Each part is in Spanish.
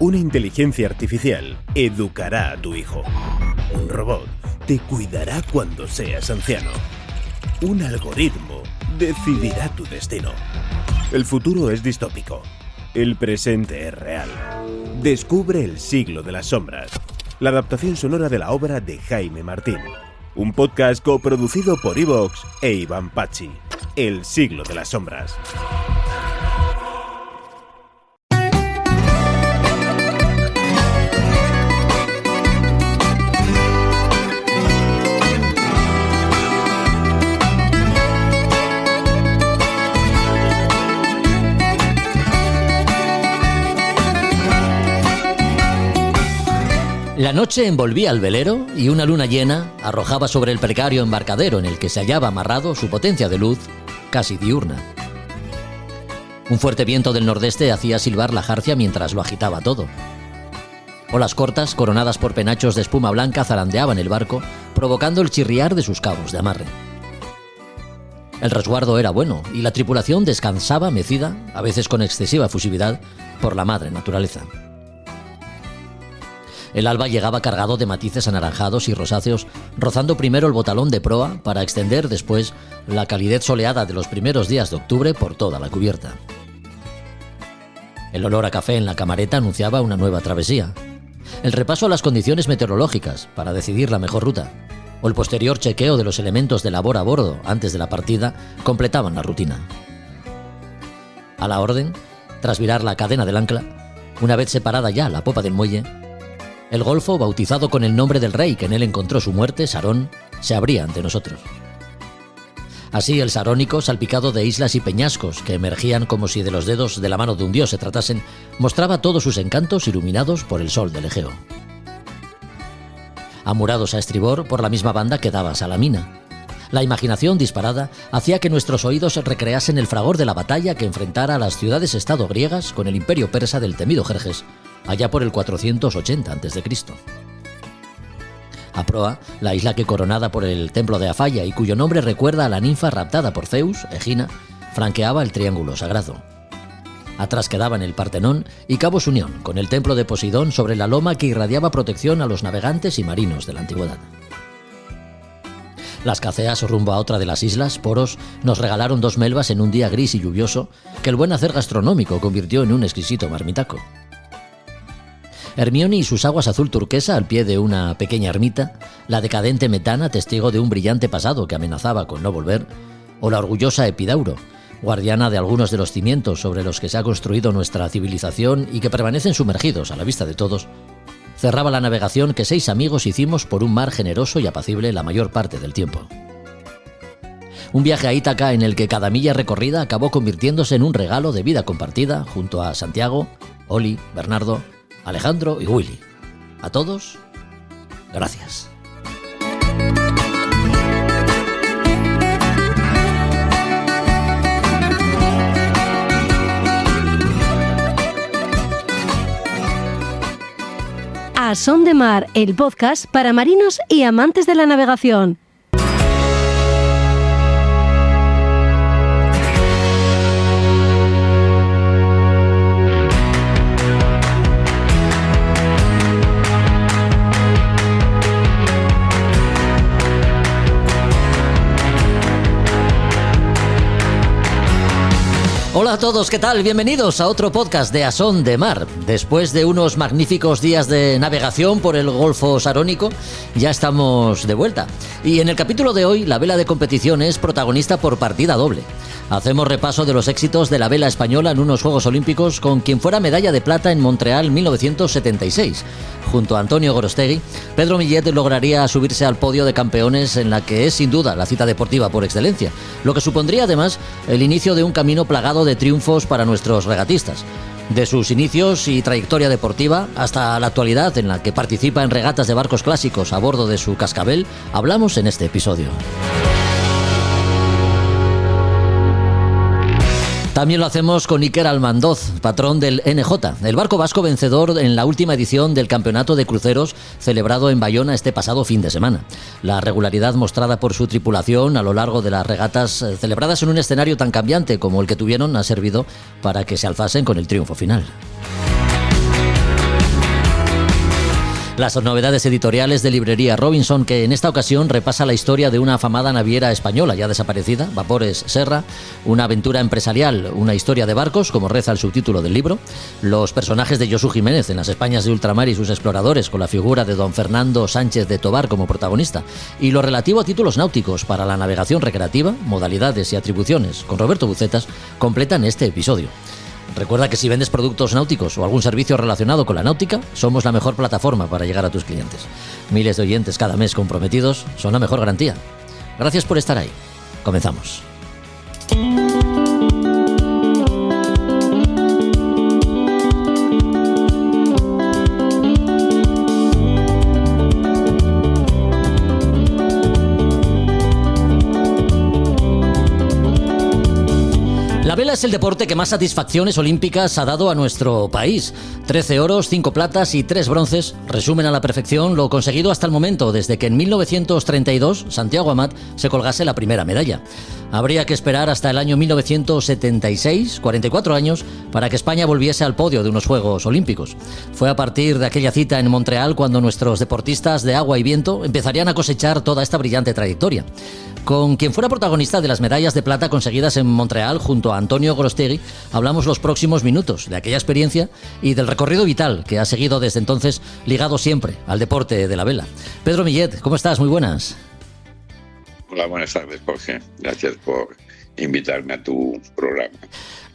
Una inteligencia artificial educará a tu hijo. Un robot te cuidará cuando seas anciano. Un algoritmo decidirá tu destino. El futuro es distópico. El presente es real. Descubre El siglo de las sombras. La adaptación sonora de la obra de Jaime Martín. Un podcast coproducido por Evox e Iván Pachi. El siglo de las sombras. La noche envolvía al velero y una luna llena arrojaba sobre el precario embarcadero en el que se hallaba amarrado su potencia de luz casi diurna. Un fuerte viento del nordeste hacía silbar la jarcia mientras lo agitaba todo. Olas cortas, coronadas por penachos de espuma blanca, zarandeaban el barco, provocando el chirriar de sus cabos de amarre. El resguardo era bueno y la tripulación descansaba mecida, a veces con excesiva efusividad, por la madre naturaleza. El alba llegaba cargado de matices anaranjados y rosáceos, rozando primero el botalón de proa para extender después la calidez soleada de los primeros días de octubre por toda la cubierta. El olor a café en la camareta anunciaba una nueva travesía. El repaso a las condiciones meteorológicas para decidir la mejor ruta, o el posterior chequeo de los elementos de labor a bordo antes de la partida, completaban la rutina. A la orden, tras virar la cadena del ancla, una vez separada ya la popa del muelle, el golfo, bautizado con el nombre del rey que en él encontró su muerte, Sarón, se abría ante nosotros. Así el Sarónico, salpicado de islas y peñascos que emergían como si de los dedos de la mano de un dios se tratasen, mostraba todos sus encantos iluminados por el sol del Egeo. Amurados a estribor, por la misma banda quedaba Salamina. La imaginación disparada hacía que nuestros oídos recreasen el fragor de la batalla que enfrentara a las ciudades-estado griegas con el imperio persa del temido Jerjes, allá por el 480 a.C. A proa, la isla que coronada por el templo de Afaya y cuyo nombre recuerda a la ninfa raptada por Zeus, Egina, franqueaba el triángulo sagrado. Atrás quedaban el Partenón y Cabos Unión, con el templo de Poseidón sobre la loma que irradiaba protección a los navegantes y marinos de la antigüedad. Las caceas rumbo a otra de las islas, Poros, nos regalaron 2 melvas en un día gris y lluvioso que el buen hacer gastronómico convirtió en un exquisito marmitaco. Hermione y sus aguas azul turquesa al pie de una pequeña ermita, la decadente Metana, testigo de un brillante pasado que amenazaba con no volver, o la orgullosa Epidauro, guardiana de algunos de los cimientos sobre los que se ha construido nuestra civilización y que permanecen sumergidos a la vista de todos, cerraba la navegación que 6 amigos hicimos por un mar generoso y apacible la mayor parte del tiempo. Un viaje a Ítaca en el que cada milla recorrida acabó convirtiéndose en un regalo de vida compartida junto a Santiago, Oli, Bernardo, Alejandro y Willy. A todos, gracias. A Son de Mar, el podcast para marinos y amantes de la navegación. Hola a todos, ¿qué tal? Bienvenidos a otro podcast de A Son de Mar. Después de unos magníficos días de navegación por el Golfo Sarónico, ya estamos de vuelta. Y en el capítulo de hoy, la vela de competición es protagonista por partida doble. Hacemos repaso de los éxitos de la vela española en unos Juegos Olímpicos con quien fuera medalla de plata en Montreal 1976. Junto a Antonio Gorostegui, Pedro Millet lograría subirse al podio de campeones en la que es sin duda la cita deportiva por excelencia, lo que supondría además el inicio de un camino plagado de triunfos para nuestros regatistas. De sus inicios y trayectoria deportiva hasta la actualidad en la que participa en regatas de barcos clásicos a bordo de su cascabel, hablamos en este episodio. También lo hacemos con Iker Almandoz, patrón del NJ, el barco vasco vencedor en la última edición del Campeonato de Cruceros celebrado en Bayona este pasado fin de semana. La regularidad mostrada por su tripulación a lo largo de las regatas celebradas en un escenario tan cambiante como el que tuvieron ha servido para que se alzasen con el triunfo final. las novedades editoriales de Librería Robinson, que en esta ocasión repasa la historia de una afamada naviera española ya desaparecida, Vapores Serra, una aventura empresarial, una historia de barcos, como reza el subtítulo del libro, los personajes de Josu Jiménez en las Españas de ultramar y sus exploradores, con la figura de don Fernando Sánchez de Tobar como protagonista, y lo relativo a títulos náuticos para la navegación recreativa, modalidades y atribuciones, con Roberto Bucetas, completan este episodio. Recuerda que si vendes productos náuticos o algún servicio relacionado con la náutica, somos la mejor plataforma para llegar a tus clientes. Miles de oyentes cada mes comprometidos son la mejor garantía. Gracias por estar ahí. Comenzamos. La vela es el deporte que más satisfacciones olímpicas ha dado a nuestro país. 13 oros, 5 platas y 3 bronces resumen a la perfección lo conseguido hasta el momento, desde que en 1932 Santiago Amat se colgase la primera medalla. Habría que esperar hasta el año 1976, 44 años, para que España volviese al podio de unos Juegos Olímpicos. Fue a partir de aquella cita en Montreal cuando nuestros deportistas de agua y viento empezarían a cosechar toda esta brillante trayectoria. Con quien fuera protagonista de las medallas de plata conseguidas en Montreal junto a Antonio Gorostegui, hablamos los próximos minutos de aquella experiencia y del recorrido vital que ha seguido desde entonces, ligado siempre al deporte de la vela. Pedro Millet, ¿cómo estás? Muy buenas. Hola, buenas tardes, Jorge. Gracias por invitarme a tu programa.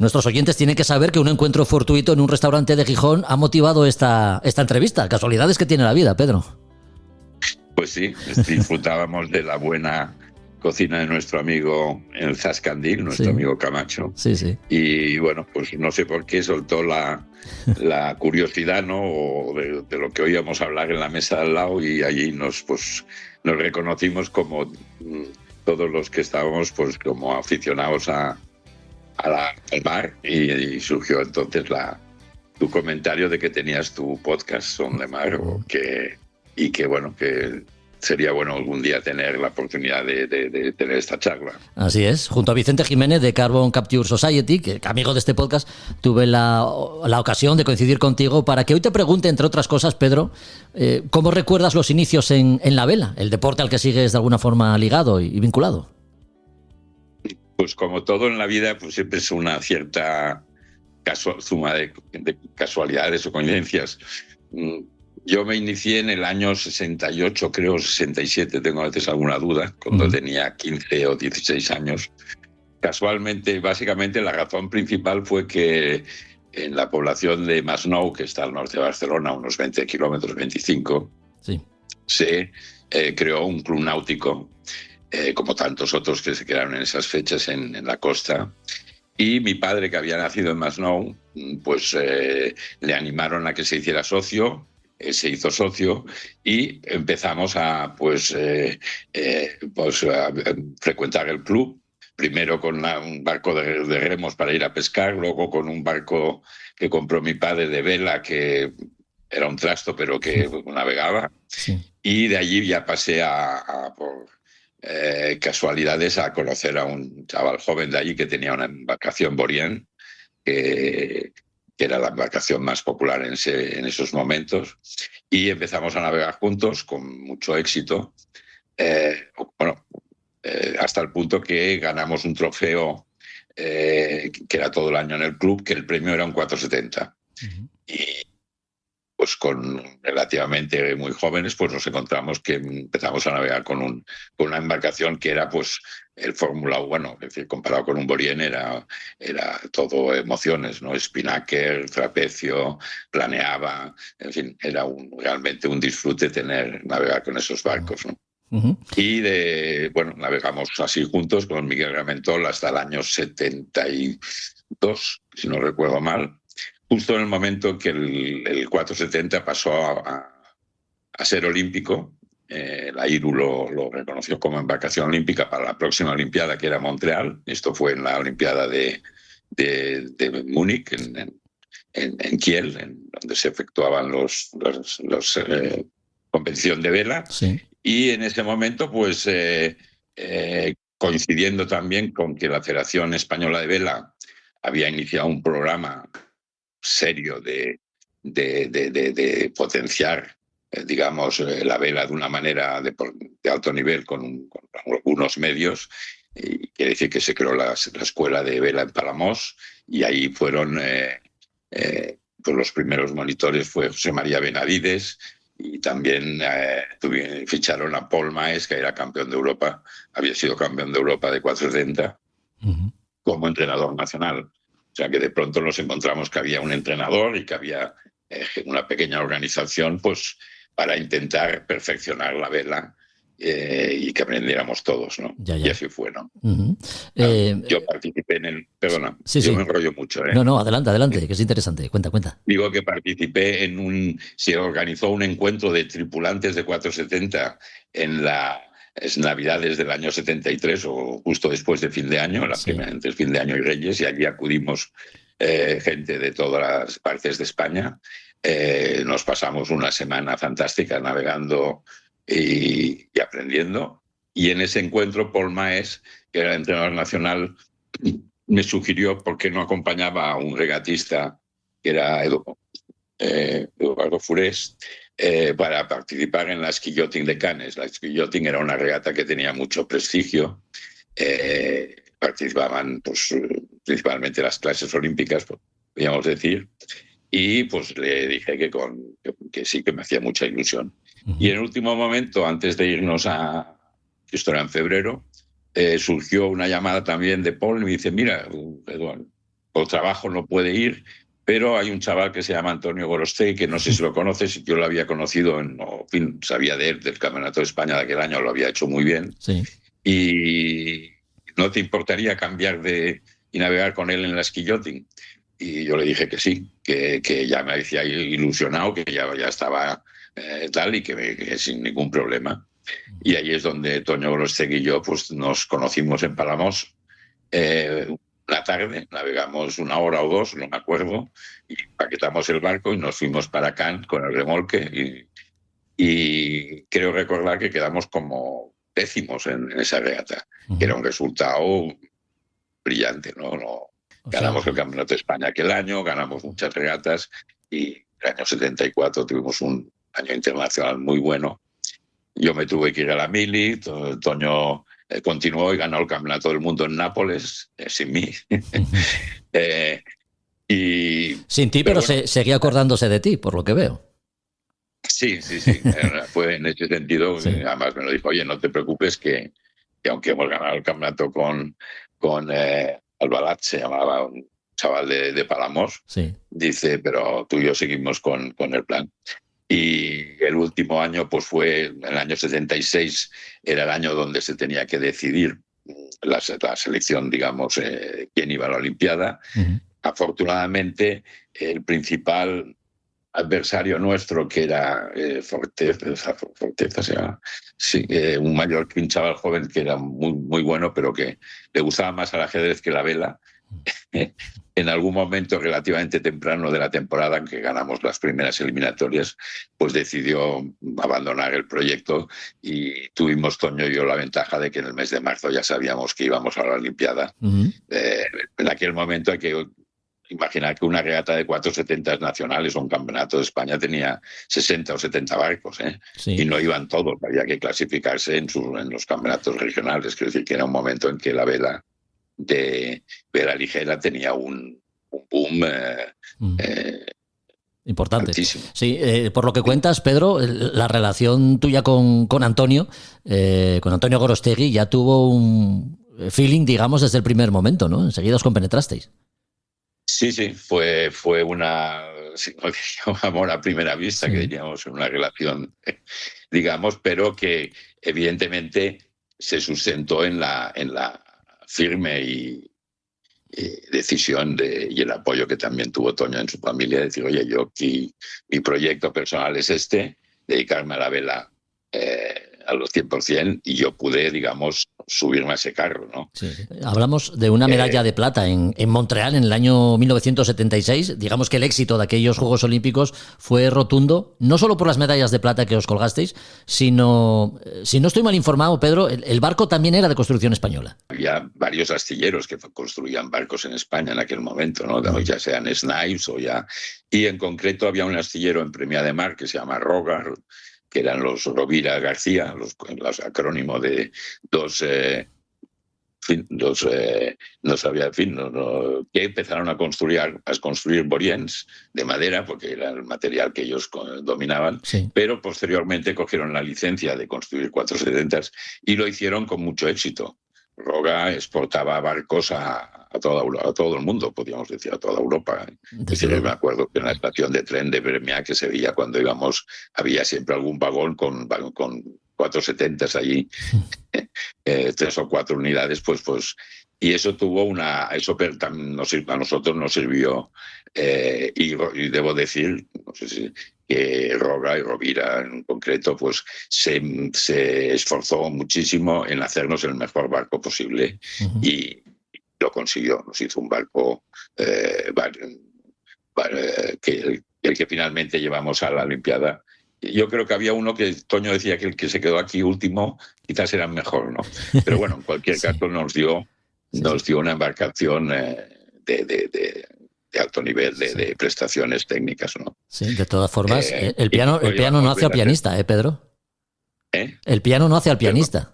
Nuestros oyentes tienen que saber que un encuentro fortuito en un restaurante de Gijón ha motivado esta entrevista. Casualidades que tiene la vida, Pedro. Pues sí, disfrutábamos de la buena cocina de nuestro amigo el Zascandil, nuestro amigo Camacho. Sí. Y bueno, pues no sé por qué soltó la curiosidad, ¿no? O de lo que oíamos hablar en la mesa de al lado, y allí nos reconocimos como todos los que estábamos pues como aficionados al mar, y surgió entonces tu comentario de que tenías tu podcast On the Mar, y que bueno, que sería bueno algún día tener la oportunidad de tener esta charla. Así es, junto a Vicente Jiménez de Carbon Capture Society, que amigo de este podcast, tuve la ocasión de coincidir contigo para que hoy te pregunte, entre otras cosas, Pedro, ¿cómo recuerdas los inicios en la vela, el deporte al que sigues de alguna forma ligado y vinculado? Pues como todo en la vida, pues siempre es una cierta suma de casualidades o coincidencias. Yo me inicié en el año 68, creo 67, tengo a veces alguna duda, cuando tenía 15 o 16 años. Casualmente, básicamente la razón principal fue que en la población de Masnou, que está al norte de Barcelona, unos 20 kilómetros, 25, sí, se creó un club náutico, como tantos otros que se crearon en esas fechas en la costa. Y mi padre, que había nacido en Masnou, pues le animaron a que se hiciera socio. Se hizo socio y empezamos a frecuentar el club, primero con un barco de remos para ir a pescar, luego con un barco que compró mi padre de vela, que era un trasto pero que navegaba, sí. Y de allí ya pasé por casualidades a conocer a un chaval joven de allí que tenía una embarcación Borien, que era la embarcación más popular en esos momentos, y empezamos a navegar juntos con mucho éxito, hasta el punto que ganamos un trofeo que era todo el año en el club, que el premio era un 470. Uh-huh. Y pues con relativamente muy jóvenes, pues nos encontramos que empezamos a navegar con una embarcación que era pues el Fórmula 1, es decir, comparado con un Borien era todo emociones, ¿no? Spinnaker, trapecio, planeaba, en fin, era realmente un disfrute navegar con esos barcos, ¿no? Uh-huh. Y navegamos así juntos con Miguel Ramentol hasta el año 72, si no recuerdo mal, justo en el momento que el 470 pasó a ser olímpico. La IRU lo reconoció como embarcación olímpica para la próxima Olimpiada, que era Montreal. Esto fue en la Olimpiada de Múnich, en Kiel, donde se efectuaban los competición de vela. Sí. Y en ese momento, pues coincidiendo también con que la Federación Española de Vela había iniciado un programa serio de potenciar digamos, la vela de una manera de alto nivel con algunos medios. Y quiere decir que se creó la escuela de vela en Palamós, y ahí fueron, pues los primeros monitores fue José María Benavides, y también ficharon a Paul Maes, que era campeón de Europa, había sido campeón de Europa de 470, como entrenador nacional. O sea que de pronto nos encontramos que había un entrenador y que había una pequeña organización, pues, para intentar perfeccionar la vela y que aprendiéramos todos, ¿no? Ya. Y así fue, ¿no? Yo participé en el... Perdona, sí. me enrollo mucho, ¿eh? No, adelante, que es interesante. Cuenta. Digo que participé en se organizó un encuentro de tripulantes de 470 en las Navidades del año 73, o justo después de fin de año, entre fin de año y Reyes, y allí acudimos gente de todas las partes de España. Nos pasamos una semana fantástica navegando y aprendiendo. Y en ese encuentro, Paul Maes, que era entrenador nacional, me sugirió por qué no acompañaba a un regatista, que era Eduardo Furés, para participar en la Ski Yachting de Cannes. La Ski Yachting era una regata que tenía mucho prestigio. Participaban, pues, principalmente las clases olímpicas, podríamos decir. Y pues le dije que sí, que me hacía mucha ilusión. Y en el último momento, antes de irnos esto era en febrero, surgió una llamada también de Paul y me dice: mira, Eduardo, por trabajo no puede ir, pero hay un chaval que se llama Antonio Gorostegui, que no sé si lo conoces, yo lo había conocido, en fin, sabía de él, del Campeonato de España de aquel año, lo había hecho muy bien. Sí. Y ¿no te importaría cambiar y navegar con él en la Ski Yachting? Y yo le dije que sí, que ya me había ilusionado, que ya estaba tal, y que sin ningún problema. Y ahí es donde Toño Gorostegui y yo, pues, nos conocimos en Palamós. Una tarde, navegamos 1 hora o 2, no me acuerdo, y paquetamos el barco y nos fuimos para Cannes con el remolque. Y creo recordar que quedamos como 10º en esa regata, que era un resultado brillante, ¿no? Ganamos el Campeonato de España aquel año, ganamos muchas regatas, y el año 74 tuvimos un año internacional muy bueno. Yo me tuve que ir a la mili, Toño continuó y ganó el Campeonato del Mundo en Nápoles, sin mí. Sin ti, pero bueno, seguía acordándose de ti, por lo que veo. Sí. Fue en ese sentido. Sí. Además me lo dijo: oye, no te preocupes, que aunque hemos ganado el campeonato con Albalat, se llamaba un chaval de Palamós, sí. Dice, pero tú y yo seguimos con el plan. Y el último año, pues fue el año 76, era el año donde se tenía que decidir la selección, digamos, quién iba a la Olimpiada. Uh-huh. Afortunadamente, el principal adversario nuestro, que era Forteza se llama, sí, un mallorquín, un chaval joven que era muy, muy bueno, pero que le gustaba más al ajedrez que la vela. En algún momento relativamente temprano de la temporada, en que ganamos las primeras eliminatorias, pues decidió abandonar el proyecto, y tuvimos, Toño y yo, la ventaja de que en el mes de marzo ya sabíamos que íbamos a la Olimpiada. Uh-huh. En aquel momento hay que imaginar que una regata de 470 nacionales o un campeonato de España tenía 60 o 70 barcos, sí. Y no iban todos, había que clasificarse en los campeonatos regionales. Quiero decir que era un momento en que la vela de vela ligera tenía un boom importante. Altísimo. Sí, por lo que cuentas, Pedro, la relación tuya con Antonio Gorostegui, ya tuvo un feeling, digamos, desde el primer momento, ¿no? Enseguida os compenetrasteis. Sí, fue una, amor a primera vista, sí. Que teníamos una relación, digamos, pero que evidentemente se sustentó en la firme y decisión y el apoyo que también tuvo Toño en su familia, de decir: oye, yo aquí, mi proyecto personal es dedicarme a la vela a los 100%, y yo pude, digamos, subirme a ese carro, ¿no? Sí. Hablamos de una medalla de plata en Montreal en el año 1976. Digamos que el éxito de aquellos Juegos Olímpicos fue rotundo, no solo por las medallas de plata que os colgasteis, sino, si no estoy mal informado, Pedro, el barco también era de construcción española. Había varios astilleros que construían barcos en España en aquel momento, ¿no? Ya sean Snipes o ya... Y en concreto había un astillero en Premià de Mar que se llama Roga, que eran los Rovira García, los acrónimos de que empezaron a construir boriens de madera, porque era el material que ellos dominaban, sí. Pero posteriormente cogieron la licencia de construir 470 y lo hicieron con mucho éxito. Roga exportaba barcos a todo el mundo, podríamos decir, a toda Europa. Me acuerdo que en la estación de tren de Premià, que se veía cuando íbamos, había siempre algún vagón con 470 allí, 3 o 4 unidades, pues y eso tuvo eso a nosotros nos sirvió, y debo decir, no sé si, que Roga y Rovira en concreto, pues se esforzó muchísimo en hacernos el mejor barco posible, y lo consiguió. Nos hizo un barco el que finalmente llevamos a la Olimpiada. Yo creo que había uno que Toño decía que el que se quedó aquí último quizás era mejor, ¿no? Pero bueno, en cualquier caso nos dio una embarcación de alto nivel de prestaciones técnicas, ¿no? Sí, de todas formas, el piano no hace al pianista, Pedro? El piano no hace al pianista.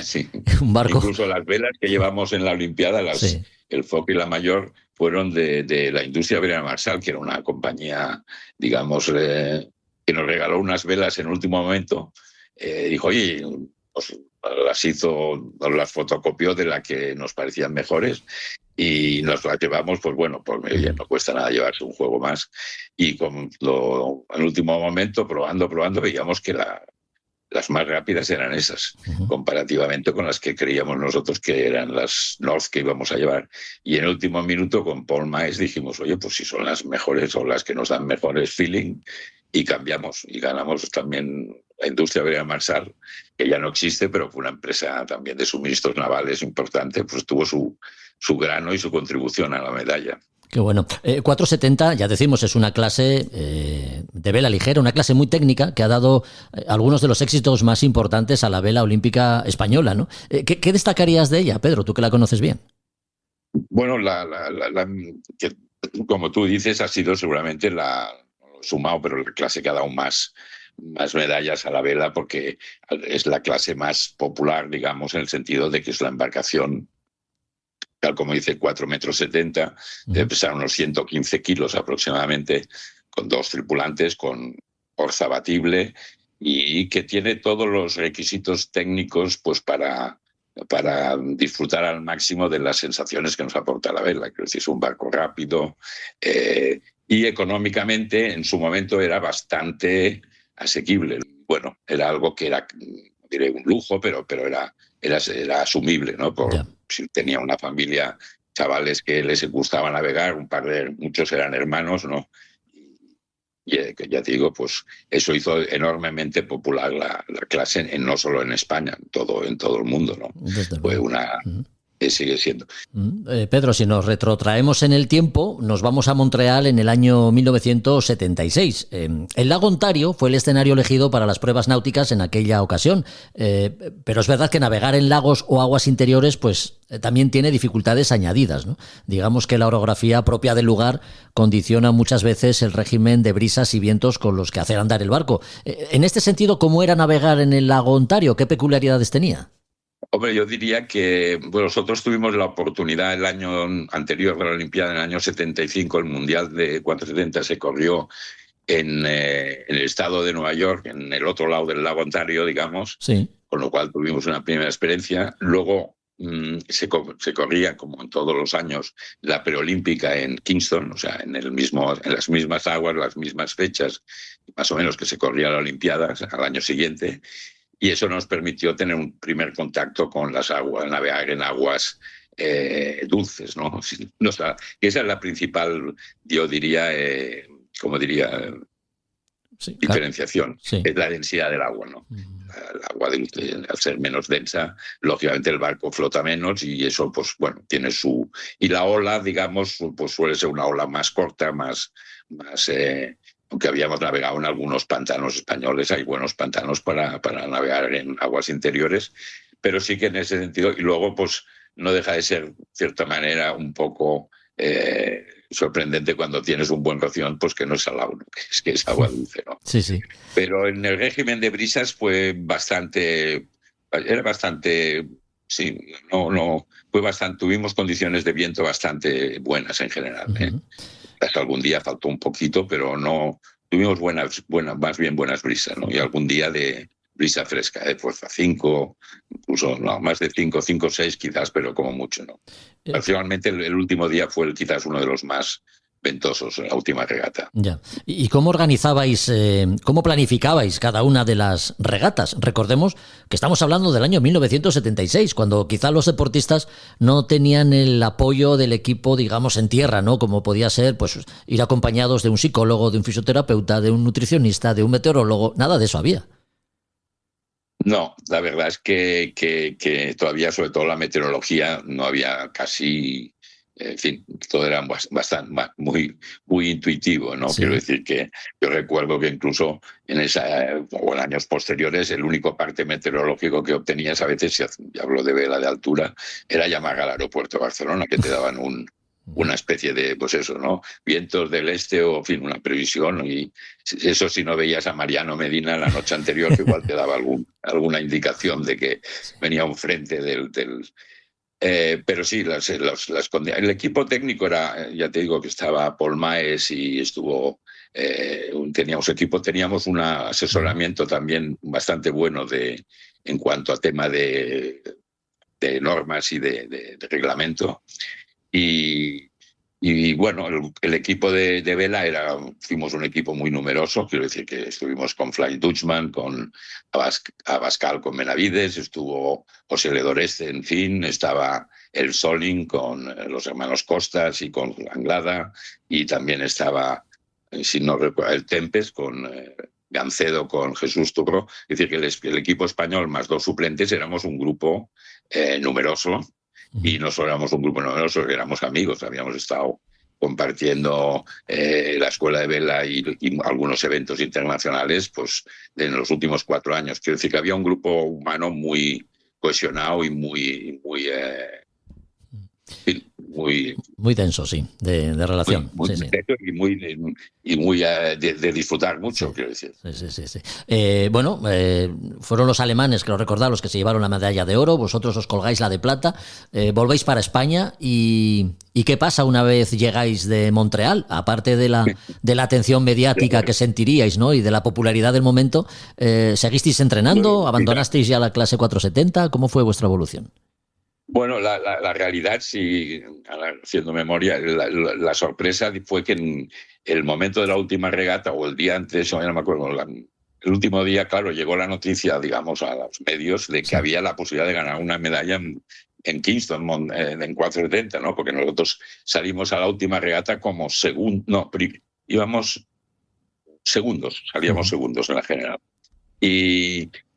Sí. Un barco. Incluso las velas que llevamos en la Olimpiada, el foco y la mayor, fueron de la industria Brera Marçal, que era una compañía, digamos, que nos regaló unas velas en último momento. Dijo, oye, nos las fotocopió de las que nos parecían mejores y nos las llevamos, pues bueno, no cuesta nada llevarse un juego más. Y en último momento, probando, veíamos que las más rápidas eran esas, comparativamente con las que creíamos nosotros que eran las North que íbamos a llevar. Y en el último minuto, con Paul Maes, dijimos, oye, pues si son las mejores o las que nos dan mejores feeling, y cambiamos y ganamos también la industria Brera Marçal, que ya no existe, pero fue una empresa también de suministros navales importante, pues tuvo su grano y su contribución a la medalla. Qué bueno. 470, ya decimos, es una clase de vela ligera, una clase muy técnica que ha dado algunos de los éxitos más importantes a la vela olímpica española, ¿no? ¿Qué destacarías de ella, Pedro, tú que la conoces bien? Bueno, que, como tú dices, ha sido seguramente sumado, pero la clase que ha dado más medallas a la vela, porque es la clase más popular, digamos, en el sentido de que es la embarcación, tal como dice, 4,70 metros, debe pesar unos 115 kilos aproximadamente, con 2 tripulantes, con orza batible, y que tiene todos los requisitos técnicos pues para disfrutar al máximo de las sensaciones que nos aporta la vela. Es un barco rápido, y económicamente en su momento era bastante asequible. Bueno, era algo que era, diré, un lujo, pero era asumible, ¿no? Si tenía una familia, chavales que les gustaba navegar, muchos eran hermanos, ¿no? Y ya te digo, pues eso hizo enormemente popular la clase, no solo en España, en todo el mundo, ¿no? Fue una... sigue siendo. Pedro, si nos retrotraemos en el tiempo, nos vamos a Montreal en el año 1976. El lago Ontario fue el escenario elegido para las pruebas náuticas en aquella ocasión, pero es verdad que navegar en lagos o aguas interiores pues también tiene dificultades añadidas, ¿no? Digamos que la orografía propia del lugar condiciona muchas veces el régimen de brisas y vientos con los que hacer andar el barco. En este sentido, ¿cómo era navegar en el lago Ontario? ¿Qué peculiaridades tenía? Hombre, yo diría que nosotros tuvimos la oportunidad el año anterior de la Olimpiada, en el año 75, el Mundial de 470 se corrió en el estado de Nueva York, en el otro lado del lago Ontario, digamos, sí. Con lo cual tuvimos una primera experiencia. Luego se corría, como en todos los años, la preolímpica en Kingston, o sea, en las mismas aguas, las mismas fechas, más o menos, que se corría la Olimpiada al año siguiente. Y eso nos permitió tener un primer contacto con las aguas, navegar en aguas dulces, ¿no? Esa es la principal, yo diría, Sí, diferenciación, sí. es la densidad del agua, ¿no? El agua, al ser menos densa, lógicamente el barco flota menos y eso, pues bueno, tiene su... Y la ola, digamos, pues suele ser una ola más corta, más aunque habíamos navegado en algunos pantanos españoles, hay buenos pantanos para navegar en aguas interiores, pero sí que en ese sentido, y luego pues no deja de ser, de cierta manera, un poco sorprendente cuando tienes un buen rocío, pues que no es salado, ¿no? Que es agua dulce, ¿no? Sí, sí. Pero en el régimen de brisas era bastante, sí, tuvimos condiciones de viento bastante buenas en general, ¿eh? Hasta algún día faltó un poquito, pero no, tuvimos más bien buenas brisas, ¿no? Y algún día de brisa fresca, de fuerza 5, incluso no, más de 5, 6 quizás, pero como mucho, ¿no? Parcialmente el último día fue quizás uno de los más ventosos en la última regata. Ya. ¿Y cómo organizabais, cómo planificabais cada una de las regatas? Recordemos que estamos hablando del año 1976, cuando quizá los deportistas no tenían el apoyo del equipo, digamos, en tierra, ¿no? Como podía ser, pues, ir acompañados de un psicólogo, de un fisioterapeuta, de un nutricionista, de un meteorólogo. Nada de eso había. No, la verdad es que todavía, sobre todo la meteorología, no había casi... En fin, todo era bastante muy intuitivo, ¿no? Sí. Quiero decir que yo recuerdo que incluso en años posteriores el único parte meteorológico que obtenías a veces, si hablo de vela de altura, era llamar al aeropuerto de Barcelona, que te daban una especie de, pues eso, ¿no? Vientos del este o, en fin, una previsión. Y eso si no veías a Mariano Medina la noche anterior, que igual te daba alguna indicación de que venía un frente del pero sí, el equipo técnico era, ya te digo que estaba Paul Maes y teníamos un asesoramiento también bastante bueno en cuanto a tema de normas y de reglamento. Y bueno, el equipo de vela fuimos un equipo muy numeroso, quiero decir que estuvimos con Fly Dutchman, con Abascal con Benavides, estuvo José Ledoreste, en fin, estaba el Soling con los hermanos Costas y con Anglada, y también estaba, si no recuerdo, el Tempes con Gancedo, con Jesús Turro. Es decir, que el equipo español más 2 suplentes éramos un grupo numeroso. Y no solo éramos un grupo numeroso, éramos amigos, habíamos estado compartiendo la escuela de vela y algunos eventos internacionales pues en los últimos 4 años. Quiero decir que había un grupo humano muy cohesionado y muy denso, sí, de relación. Muy sí. Y muy de disfrutar mucho, quiero decir. Sí. Bueno, fueron los alemanes, creo recordar, los que se llevaron la medalla de oro, vosotros os colgáis la de plata, volvéis para España y ¿qué pasa una vez llegáis de Montreal? Aparte de la atención mediática que sentiríais, ¿no? Y de la popularidad del momento, ¿seguisteis entrenando? ¿Abandonasteis ya la clase 470? ¿Cómo fue vuestra evolución? Bueno, la realidad, sí, haciendo memoria, la sorpresa fue que en el momento de la última regata o el día antes, no me acuerdo, el último día, claro, llegó la noticia, digamos, a los medios de que había la posibilidad de ganar una medalla en Kingston, en 470, ¿no? Porque nosotros salimos a la última regata como íbamos segundos, salíamos segundos en la general.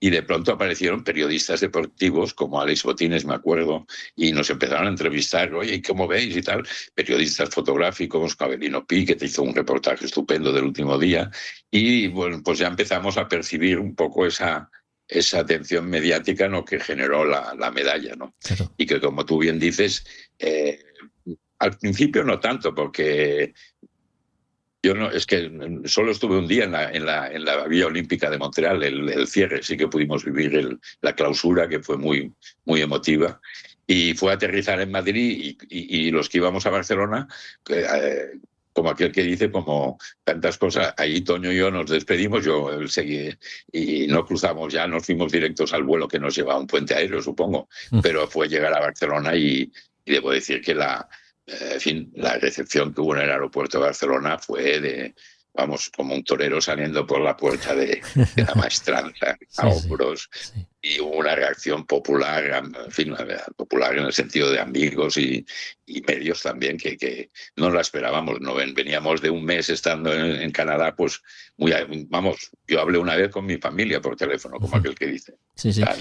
Y de pronto aparecieron periodistas deportivos como Alex Botines, me acuerdo, y nos empezaron a entrevistar, oye, ¿cómo veis? Y tal, periodistas fotográficos, Cabellino Pi, que te hizo un reportaje estupendo del último día, y bueno, pues ya empezamos a percibir un poco esa atención mediática, ¿no?, que generó la medalla, ¿no? Claro. Y que, como tú bien dices, al principio no tanto, porque yo no, es que solo estuve un día en la Villa Olímpica de Montreal, el cierre, sí que pudimos vivir la clausura, que fue muy, muy emotiva, y fue a aterrizar en Madrid y los que íbamos a Barcelona, como aquel que dice, como tantas cosas, ahí Toño y yo nos despedimos, yo seguí y no cruzamos ya, nos fuimos directos al vuelo que nos llevaba a un puente aéreo, supongo, pero fue llegar a Barcelona y debo decir que en fin, la recepción que hubo en el aeropuerto de Barcelona fue vamos, como un torero saliendo por la puerta de la maestranza, a hombros, sí. Y hubo una reacción popular, en fin, popular en el sentido de amigos y medios también, que no la esperábamos. No veníamos de un mes estando en Canadá, pues, vamos, yo hablé una vez con mi familia por teléfono, como aquel que dice. Sí, sí. O sea,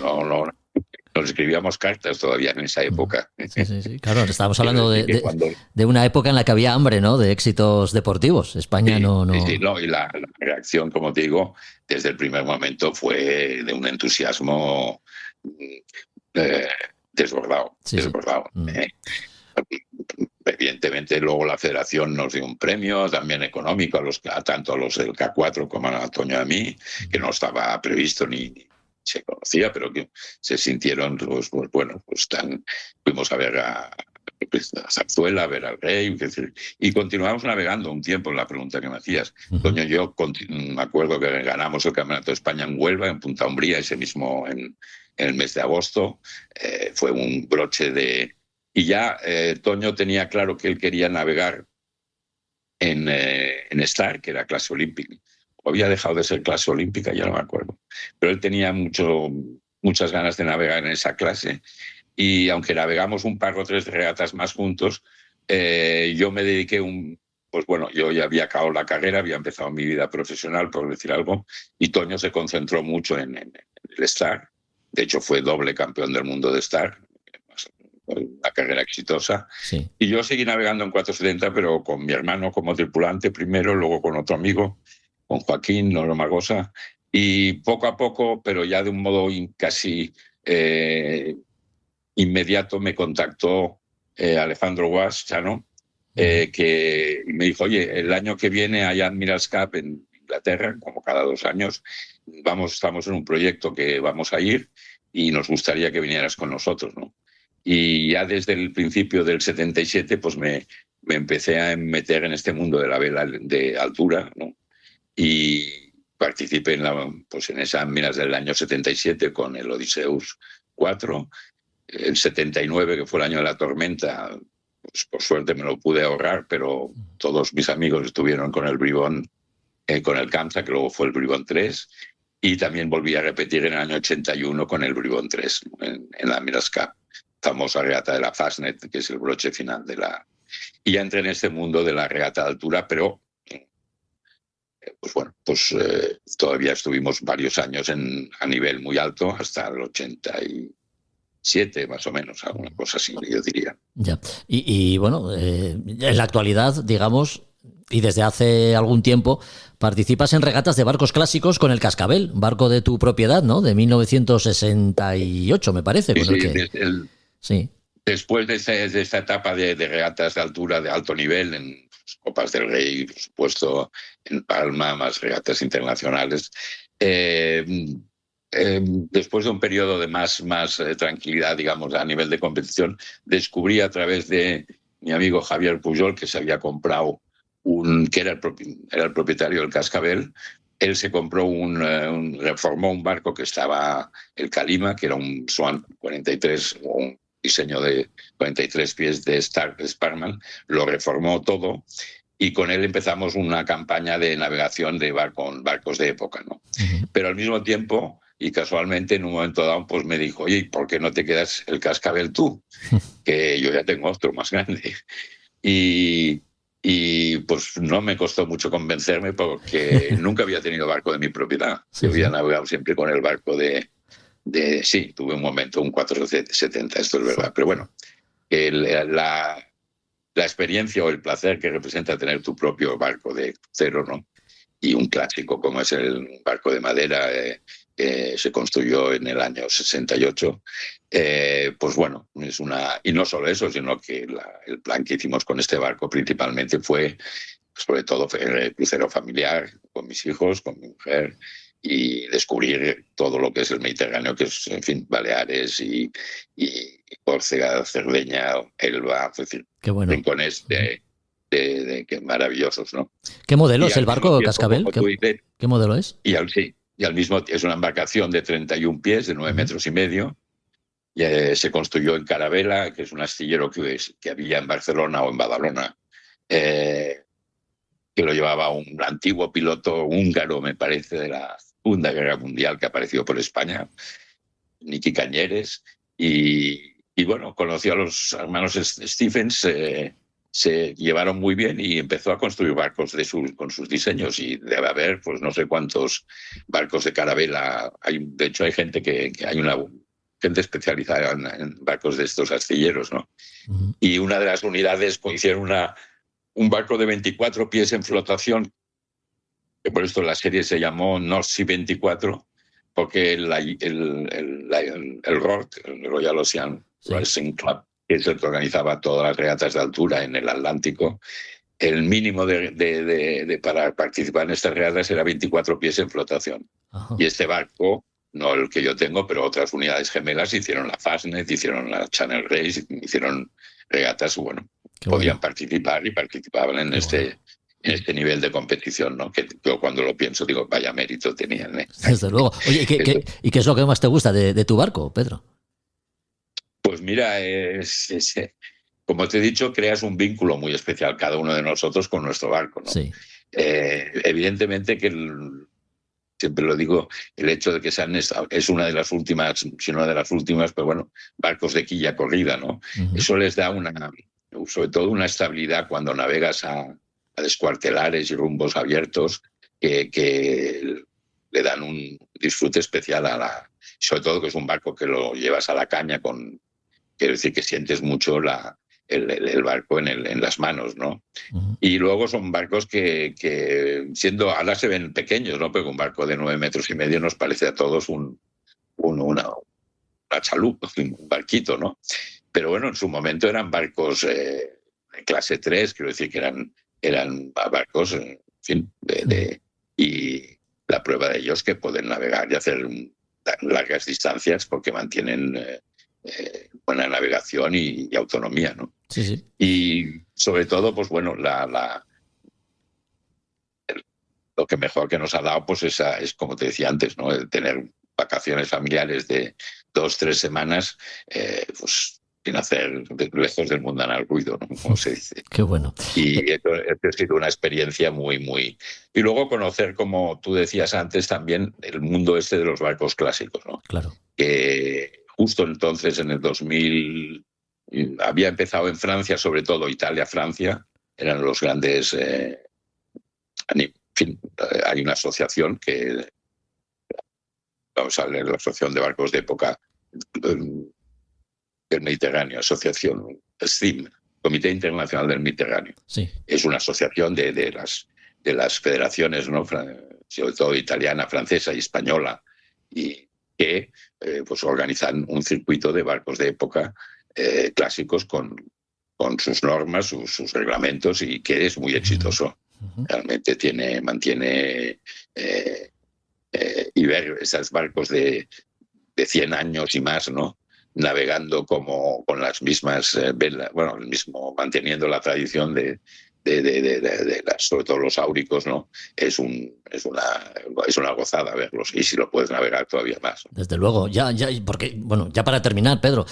nos escribíamos cartas todavía en esa época. Sí. Claro, estábamos hablando cuando... de una época en la que había hambre, ¿no? De éxitos deportivos. España no... Sí, y la reacción, como te digo, desde el primer momento fue de un entusiasmo desbordado. Desbordado. Evidentemente, luego la federación nos dio un premio también económico, tanto a los del K4 como a Toño y a mí, que no estaba previsto ni se conocía, pero que se sintieron, pues bueno, pues fuimos a ver a Zarzuela, a ver al Rey, y continuamos navegando un tiempo en la pregunta que me hacías. Toño y yo me acuerdo que ganamos el Campeonato de España en Huelva, en Punta Umbría, ese mismo en el mes de agosto. Fue un broche de... Y ya Toño tenía claro que él quería navegar en Star, que era clase olímpica. Había dejado de ser clase olímpica, ya no me acuerdo. Pero él tenía muchas ganas de navegar en esa clase, y aunque navegamos un par o tres de regatas más juntos, yo me dediqué pues bueno, yo ya había acabado la carrera, había empezado mi vida profesional, por decir algo, y Toño se concentró mucho en el Star. De hecho, fue doble campeón del mundo de Star, una carrera exitosa. Sí. Y yo seguí navegando en 470, pero con mi hermano como tripulante primero, luego con otro amigo, con Joaquín Noro Magosa, y poco a poco, pero ya de un modo casi inmediato, me contactó Alejandro Guas, Chano, que me dijo, oye, el año que viene hay Admirals Cup en Inglaterra, como cada 2 años, estamos en un proyecto que vamos a ir y nos gustaría que vinieras con nosotros, ¿no? Y ya desde el principio del 77, pues me empecé a meter en este mundo de la vela de altura, ¿no? Y participé en esas minas del año 77 con el Odysseus 4. El 79, que fue el año de la tormenta, pues por suerte me lo pude ahorrar, pero todos mis amigos estuvieron con el Bribón, con el Kamsa, que luego fue el Bribón 3, y también volví a repetir en el año 81 con el Bribón 3 en la Admirals Cup, famosa regata de la Fastnet, que es el broche final de la... Y ya entré en este mundo de la regata de altura, pero pues bueno, todavía estuvimos varios años a nivel muy alto, hasta el 87 más o menos, alguna cosa así, yo diría. Ya. Y bueno, en la actualidad, digamos, y desde hace algún tiempo, participas en regatas de barcos clásicos con el Cascabel, barco de tu propiedad, ¿no? De 1968, me parece. Sí. Después de esta etapa de regatas de altura, de alto nivel, en Copas del Rey, por supuesto, en Palma, más regatas internacionales, después de un periodo de más tranquilidad, digamos, a nivel de competición, descubrí a través de mi amigo Javier Pujol, que se había comprado que era el propietario del Cascabel. Él se compró reformó un barco que estaba, el Calima, que era un Swan 43, un diseño de 43 pies de Sparkman, lo reformó todo, y con él empezamos una campaña de navegación de barcos de época, ¿no? Uh-huh. Pero al mismo tiempo, y casualmente en un momento dado, pues me dijo, oye, ¿por qué no te quedas el Cascabel tú? Que yo ya tengo otro más grande. Y pues no me costó mucho convencerme, porque nunca había tenido barco de mi propiedad. Yo había navegado siempre con el barco sí, tuve un momento, un 470, esto es verdad. Pero bueno, la experiencia o el placer que representa tener tu propio barco de crucero, ¿no? Y un clásico como es el barco de madera, que se construyó en el año 68, pues bueno, es y no solo eso, sino que el plan que hicimos con este barco principalmente fue, sobre todo, el crucero familiar, con mis hijos, con mi mujer, y descubrir todo lo que es el Mediterráneo, que es, en fin, Baleares y Córcega, Cerdeña, Elba, es decir, qué bueno. Rincones que maravillosos, ¿no? ¿Qué modelo es el barco Cascabel? ¿Qué modelo es? Y al mismo tiempo es una embarcación de 31 pies, de 9 metros y medio. Y, se construyó en Carabela, que es un astillero que había en Barcelona o en Badalona, que lo llevaba un antiguo piloto húngaro, me parece, de la Segunda Guerra Mundial, que apareció por España, Nicky Cañeres, y bueno, conoció a los hermanos Stephens, se llevaron muy bien y empezó a construir barcos con sus diseños, y debe haber, pues no sé cuántos barcos de carabela. De hecho, hay gente hay una gente especializada en barcos de estos astilleros, ¿no? Uh-huh. Y una de las unidades hicieron un barco de 24 pies en flotación, que por esto la serie se llamó North Sea 24, porque el RORC, el Royal Ocean Racing Club, que es el que organizaba todas las regatas de altura en el Atlántico, el mínimo para participar en estas regatas era 24 pies en flotación. Uh-huh. Y este barco, no el que yo tengo, pero otras unidades gemelas, hicieron la Fastnet, hicieron la Channel Race, hicieron regatas, bueno, podían participar y participaban en este nivel de competición, ¿no? Que yo cuando lo pienso digo, vaya mérito tenían, ¿eh? Desde luego. Oye, ¿y qué es lo que más te gusta de tu barco, Pedro? Pues mira, como te he dicho, creas un vínculo muy especial cada uno de nosotros con nuestro barco, ¿no? Sí. Evidentemente que siempre lo digo, el hecho de que es una de las últimas, si no de las últimas, pero bueno, barcos de quilla corrida, ¿no? Uh-huh. Eso les da sobre todo una estabilidad cuando navegas a descuartelares y rumbos abiertos que le dan un disfrute especial sobre todo que es un barco que lo llevas a la caña quiero decir que sientes mucho el barco en las manos, ¿no? Uh-huh. Y luego son barcos que ahora se ven pequeños, ¿no? Porque un barco de 9,5 metros nos parece a todos una chalupa, un barquito, ¿no? Pero bueno, en su momento eran barcos de clase 3, quiero decir que eran barcos, en fin, y la prueba de ellos que pueden navegar y hacer largas distancias porque mantienen buena navegación y autonomía, ¿no? Sí, sí. Y sobre todo, pues bueno, lo que mejor que nos ha dado, pues es como te decía antes, ¿no? El tener vacaciones familiares de 2-3 semanas, pues sin hacer lejos del mundanal ruido, ¿no? Como se dice. Qué bueno. Y esto ha sido una experiencia muy, muy... Y luego conocer, como tú decías antes, también el mundo de los barcos clásicos, ¿no? Claro. Que justo entonces, en el 2000, había empezado en Francia, sobre todo Italia-Francia, eran los grandes... en fin, hay una asociación que... Vamos a leer la Asociación de Barcos de Época del Mediterráneo, Asociación STIM, Comité Internacional del Mediterráneo. Sí. Es una asociación de las federaciones, ¿no? Sobre todo italiana, francesa y española, y que pues organizan un circuito de barcos de época clásicos con sus normas, sus reglamentos, y que es muy exitoso. Uh-huh. Realmente mantiene y ver esos barcos de 100 años y más, ¿no? Navegando como con las mismas velas, bueno, manteniendo la tradición de sobre todo los áuricos, ¿no? Es una gozada verlos, y si lo puedes navegar todavía más. Desde luego, porque, bueno, ya para terminar, Pedro,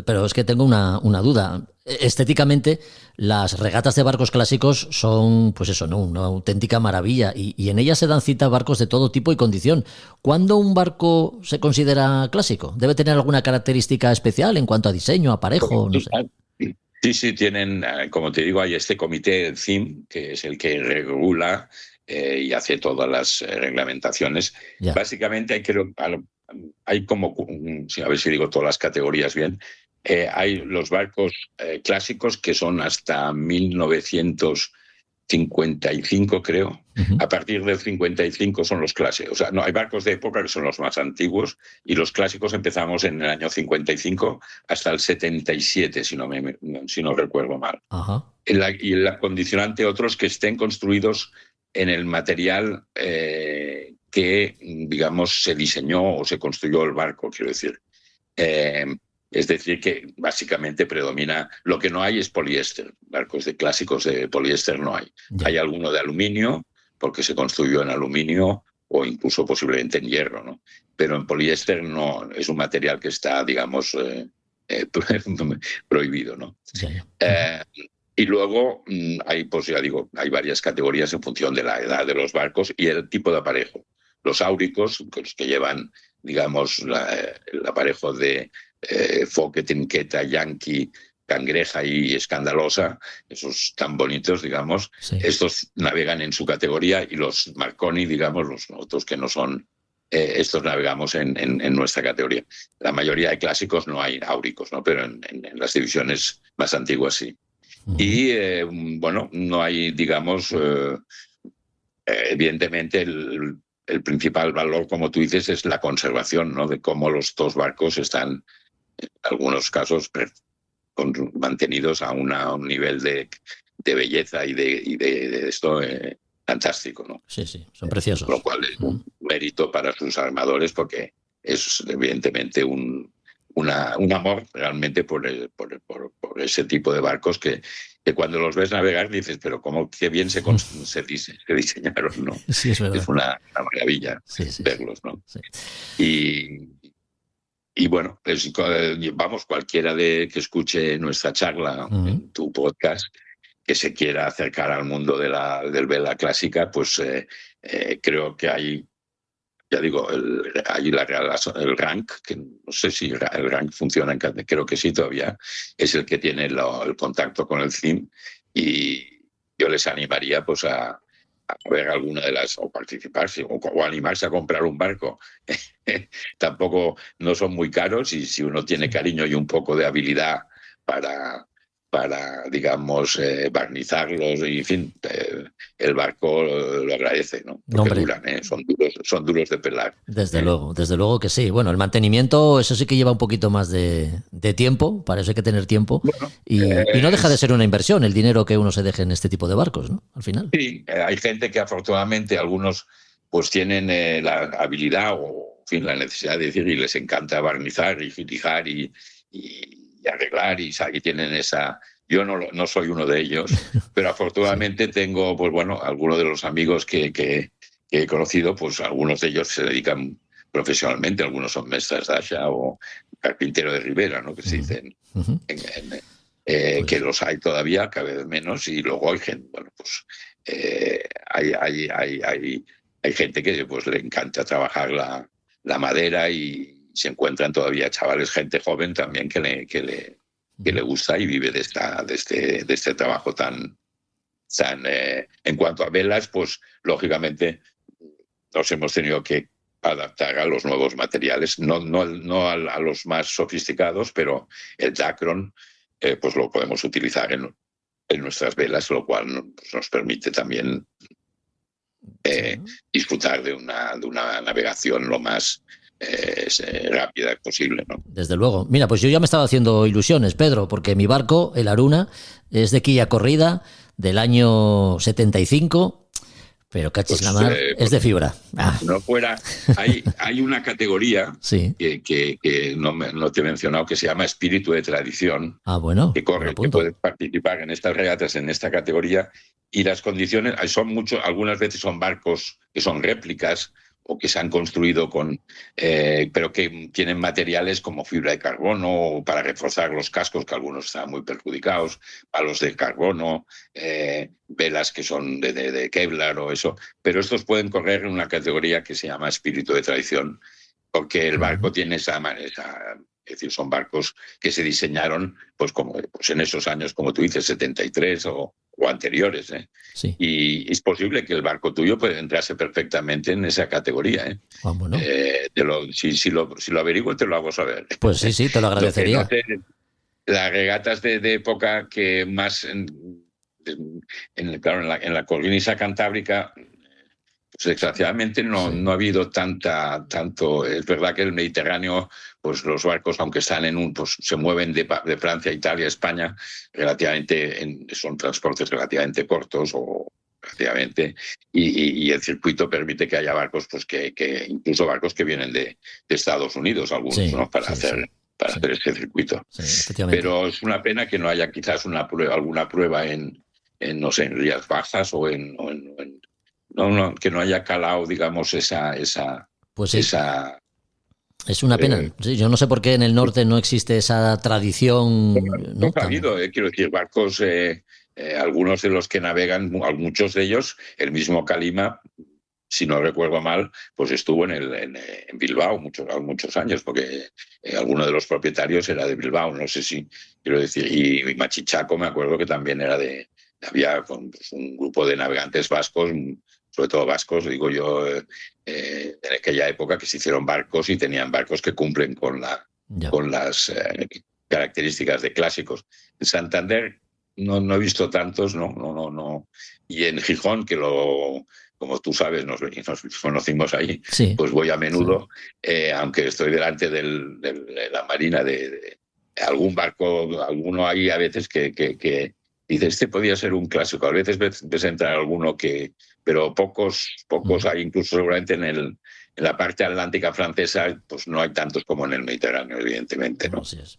pero es que tengo una duda. Estéticamente, las regatas de barcos clásicos son, pues eso, ¿no? Una auténtica maravilla, y en ellas se dan cita barcos de todo tipo y condición. ¿Cuándo un barco se considera clásico? ¿Debe tener alguna característica especial en cuanto a diseño, aparejo? No sé. Sí, tienen, como te digo, hay este comité CIM, que es el que regula y hace todas las reglamentaciones. Ya. Básicamente hay como, a ver si digo todas las categorías bien, hay los barcos clásicos que son hasta 1955, creo. Uh-huh. A partir del 55 son los clásicos. O sea, no, hay barcos de época que son los más antiguos, y los clásicos empezamos en el año 55 hasta el 77, si no recuerdo mal. Uh-huh. Y el condicionante, otros que estén construidos en el material que, digamos, se diseñó o se construyó el barco, quiero decir. Es decir, que básicamente predomina. Lo que no hay es poliéster. Barcos de clásicos de poliéster no hay. Ya. Hay alguno de aluminio, porque se construyó en aluminio, o incluso posiblemente en hierro, ¿no? Pero en poliéster no, es un material que está, digamos, prohibido, ¿no? Ya. Y luego hay, pues ya digo, hay varias categorías en función de la edad de los barcos y el tipo de aparejo. Los áuricos, los que llevan, digamos, el aparejo de foque, trinqueta, yankee, cangreja y escandalosa, esos tan bonitos, digamos, Sí. estos navegan en su categoría, y los Marconi, digamos, los otros que no son, estos navegamos en nuestra categoría. La mayoría de clásicos no hay áuricos, ¿no? Pero en las divisiones más antiguas sí. Y bueno, no hay, digamos, evidentemente el principal valor, como tú dices, es la conservación, ¿no? De cómo los dos barcos están, en algunos casos, mantenidos a un nivel de belleza y de esto fantástico, ¿no? Sí, sí, son preciosos. Lo cual es un mérito para sus armadores, porque es evidentemente un amor realmente por ese tipo de barcos que cuando los ves navegar dices, pero qué bien se diseñaron, ¿no? Sí, es verdad. Es una maravilla verlos, ¿no? Sí. Y bueno, vamos, cualquiera que escuche nuestra charla en tu podcast, que se quiera acercar al mundo del vela clásica, pues creo que hay, ya digo, hay el rank, que no sé si el rank funciona creo que sí todavía, es el que tiene el contacto con el CIM, y yo les animaría pues a ver alguna de las, o participar, o animarse a comprar un barco. Tampoco no son muy caros, y si uno tiene cariño y un poco de habilidad para digamos, barnizarlos, y en fin, el barco lo agradece, ¿no? Porque duran, son duros de pelar. Desde luego que sí. Bueno, el mantenimiento, eso sí que lleva un poquito más de tiempo, para eso hay que tener tiempo. Bueno, y no deja de ser una inversión el dinero que uno se deje en este tipo de barcos, ¿no? Al final. Sí, hay gente que afortunadamente, algunos pues tienen la habilidad o, en fin, la necesidad de decir, y les encanta barnizar y fijar y arreglar, y tienen esa. Yo no soy uno de ellos, pero afortunadamente tengo, pues bueno, algunos de los amigos que he conocido, pues algunos de ellos se dedican profesionalmente, algunos son mestras d'asha o carpintero de ribera, ¿no? Que se dicen, que los hay todavía, cada vez menos, y luego hay gente, bueno, pues hay gente que pues le encanta trabajar la madera, y se encuentran todavía chavales, gente joven también que le gusta y vive de este trabajo tan en cuanto a velas, pues lógicamente nos hemos tenido que adaptar a los nuevos materiales, no a los más sofisticados, pero el Dacron pues lo podemos utilizar en nuestras velas, lo cual pues, nos permite también disfrutar de una navegación lo más rápida posible, ¿no? Desde luego. Mira, pues yo ya me estaba haciendo ilusiones, Pedro, porque mi barco, el Aruna, es de quilla corrida del año 75, pero cachis la mar, es de fibra. No fuera, hay una categoría sí. que no te he mencionado, que se llama espíritu de tradición, bueno, que puedes participar en estas regatas en esta categoría, y las condiciones son algunas veces son barcos que son réplicas o que se han construido pero que tienen materiales como fibra de carbono para reforzar los cascos, que algunos están muy perjudicados, palos de carbono, velas que son de Kevlar o eso, pero estos pueden correr en una categoría que se llama espíritu de tradición, porque el barco tiene esa manera. Es decir, son barcos que se diseñaron pues en esos años, como tú dices, 73 o anteriores. Sí. Y es posible que el barco tuyo entrase perfectamente en esa categoría. Bueno. Si lo averiguo, te lo hago saber. Pues sí, te lo agradecería. Las regatas de época que más, en la cornisa cantábrica, pues desgraciadamente no ha habido tanto. Es verdad que el Mediterráneo, pues los barcos, aunque están pues se mueven de Francia, Italia, España, relativamente son transportes relativamente cortos o relativamente, y el circuito permite que haya barcos, pues que incluso barcos que vienen de Estados Unidos, algunos, ¿no? Para hacer ese circuito. Sí, pero es una pena que no haya quizás alguna prueba en no sé, en Rías Bajas o que no haya calado, digamos, esa. Pues sí. Es una pena. Sí, yo no sé por qué en el norte no existe esa tradición. No ha habido, quiero decir, barcos algunos de los que navegan, muchos de ellos, el mismo Calima, si no recuerdo mal, pues estuvo en Bilbao muchos años, porque alguno de los propietarios era de Bilbao, no sé si quiero decir, y Machichaco me acuerdo que también había pues, un grupo de navegantes vascos, sobre todo vascos, digo yo, en aquella época que se hicieron barcos y tenían barcos que cumplen con las características de clásicos. En Santander no he visto tantos, no. Y en Gijón, como tú sabes, nos conocimos ahí, sí, pues voy a menudo, sí. Aunque estoy delante de la marina, de algún barco, alguno ahí a veces que dice, este podía ser un clásico. A veces ves entrar alguno pero pocos hay, incluso seguramente en la parte atlántica francesa, pues no hay tantos como en el Mediterráneo, evidentemente, ¿no? Así es.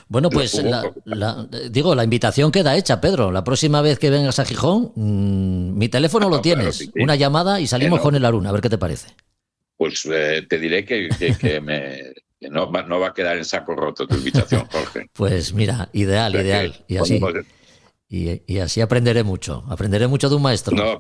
Bueno, pues la invitación queda hecha, Pedro. La próxima vez que vengas a Gijón, mi teléfono lo tienes. Claro, sí. Una llamada y salimos con el Arun, a ver qué te parece. Pues te diré que no va a quedar en saco roto tu invitación, Jorge. Pues mira, ideal. Y así... Y así aprenderé mucho de un maestro. No,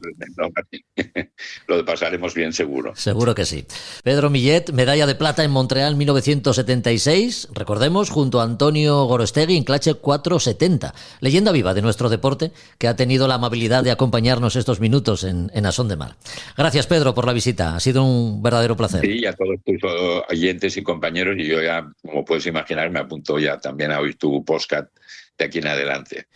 lo pasaremos bien seguro. Seguro que sí. Pedro Millet, medalla de plata en Montreal 1976, recordemos, junto a Antonio Gorostegui en Clache 470, leyenda viva de nuestro deporte que ha tenido la amabilidad de acompañarnos estos minutos en A Son de Mar. Gracias, Pedro, por la visita, ha sido un verdadero placer. Sí, a todos tus oyentes y compañeros, y yo ya, como puedes imaginar, me apunto ya también a oír tu podcast de aquí en adelante.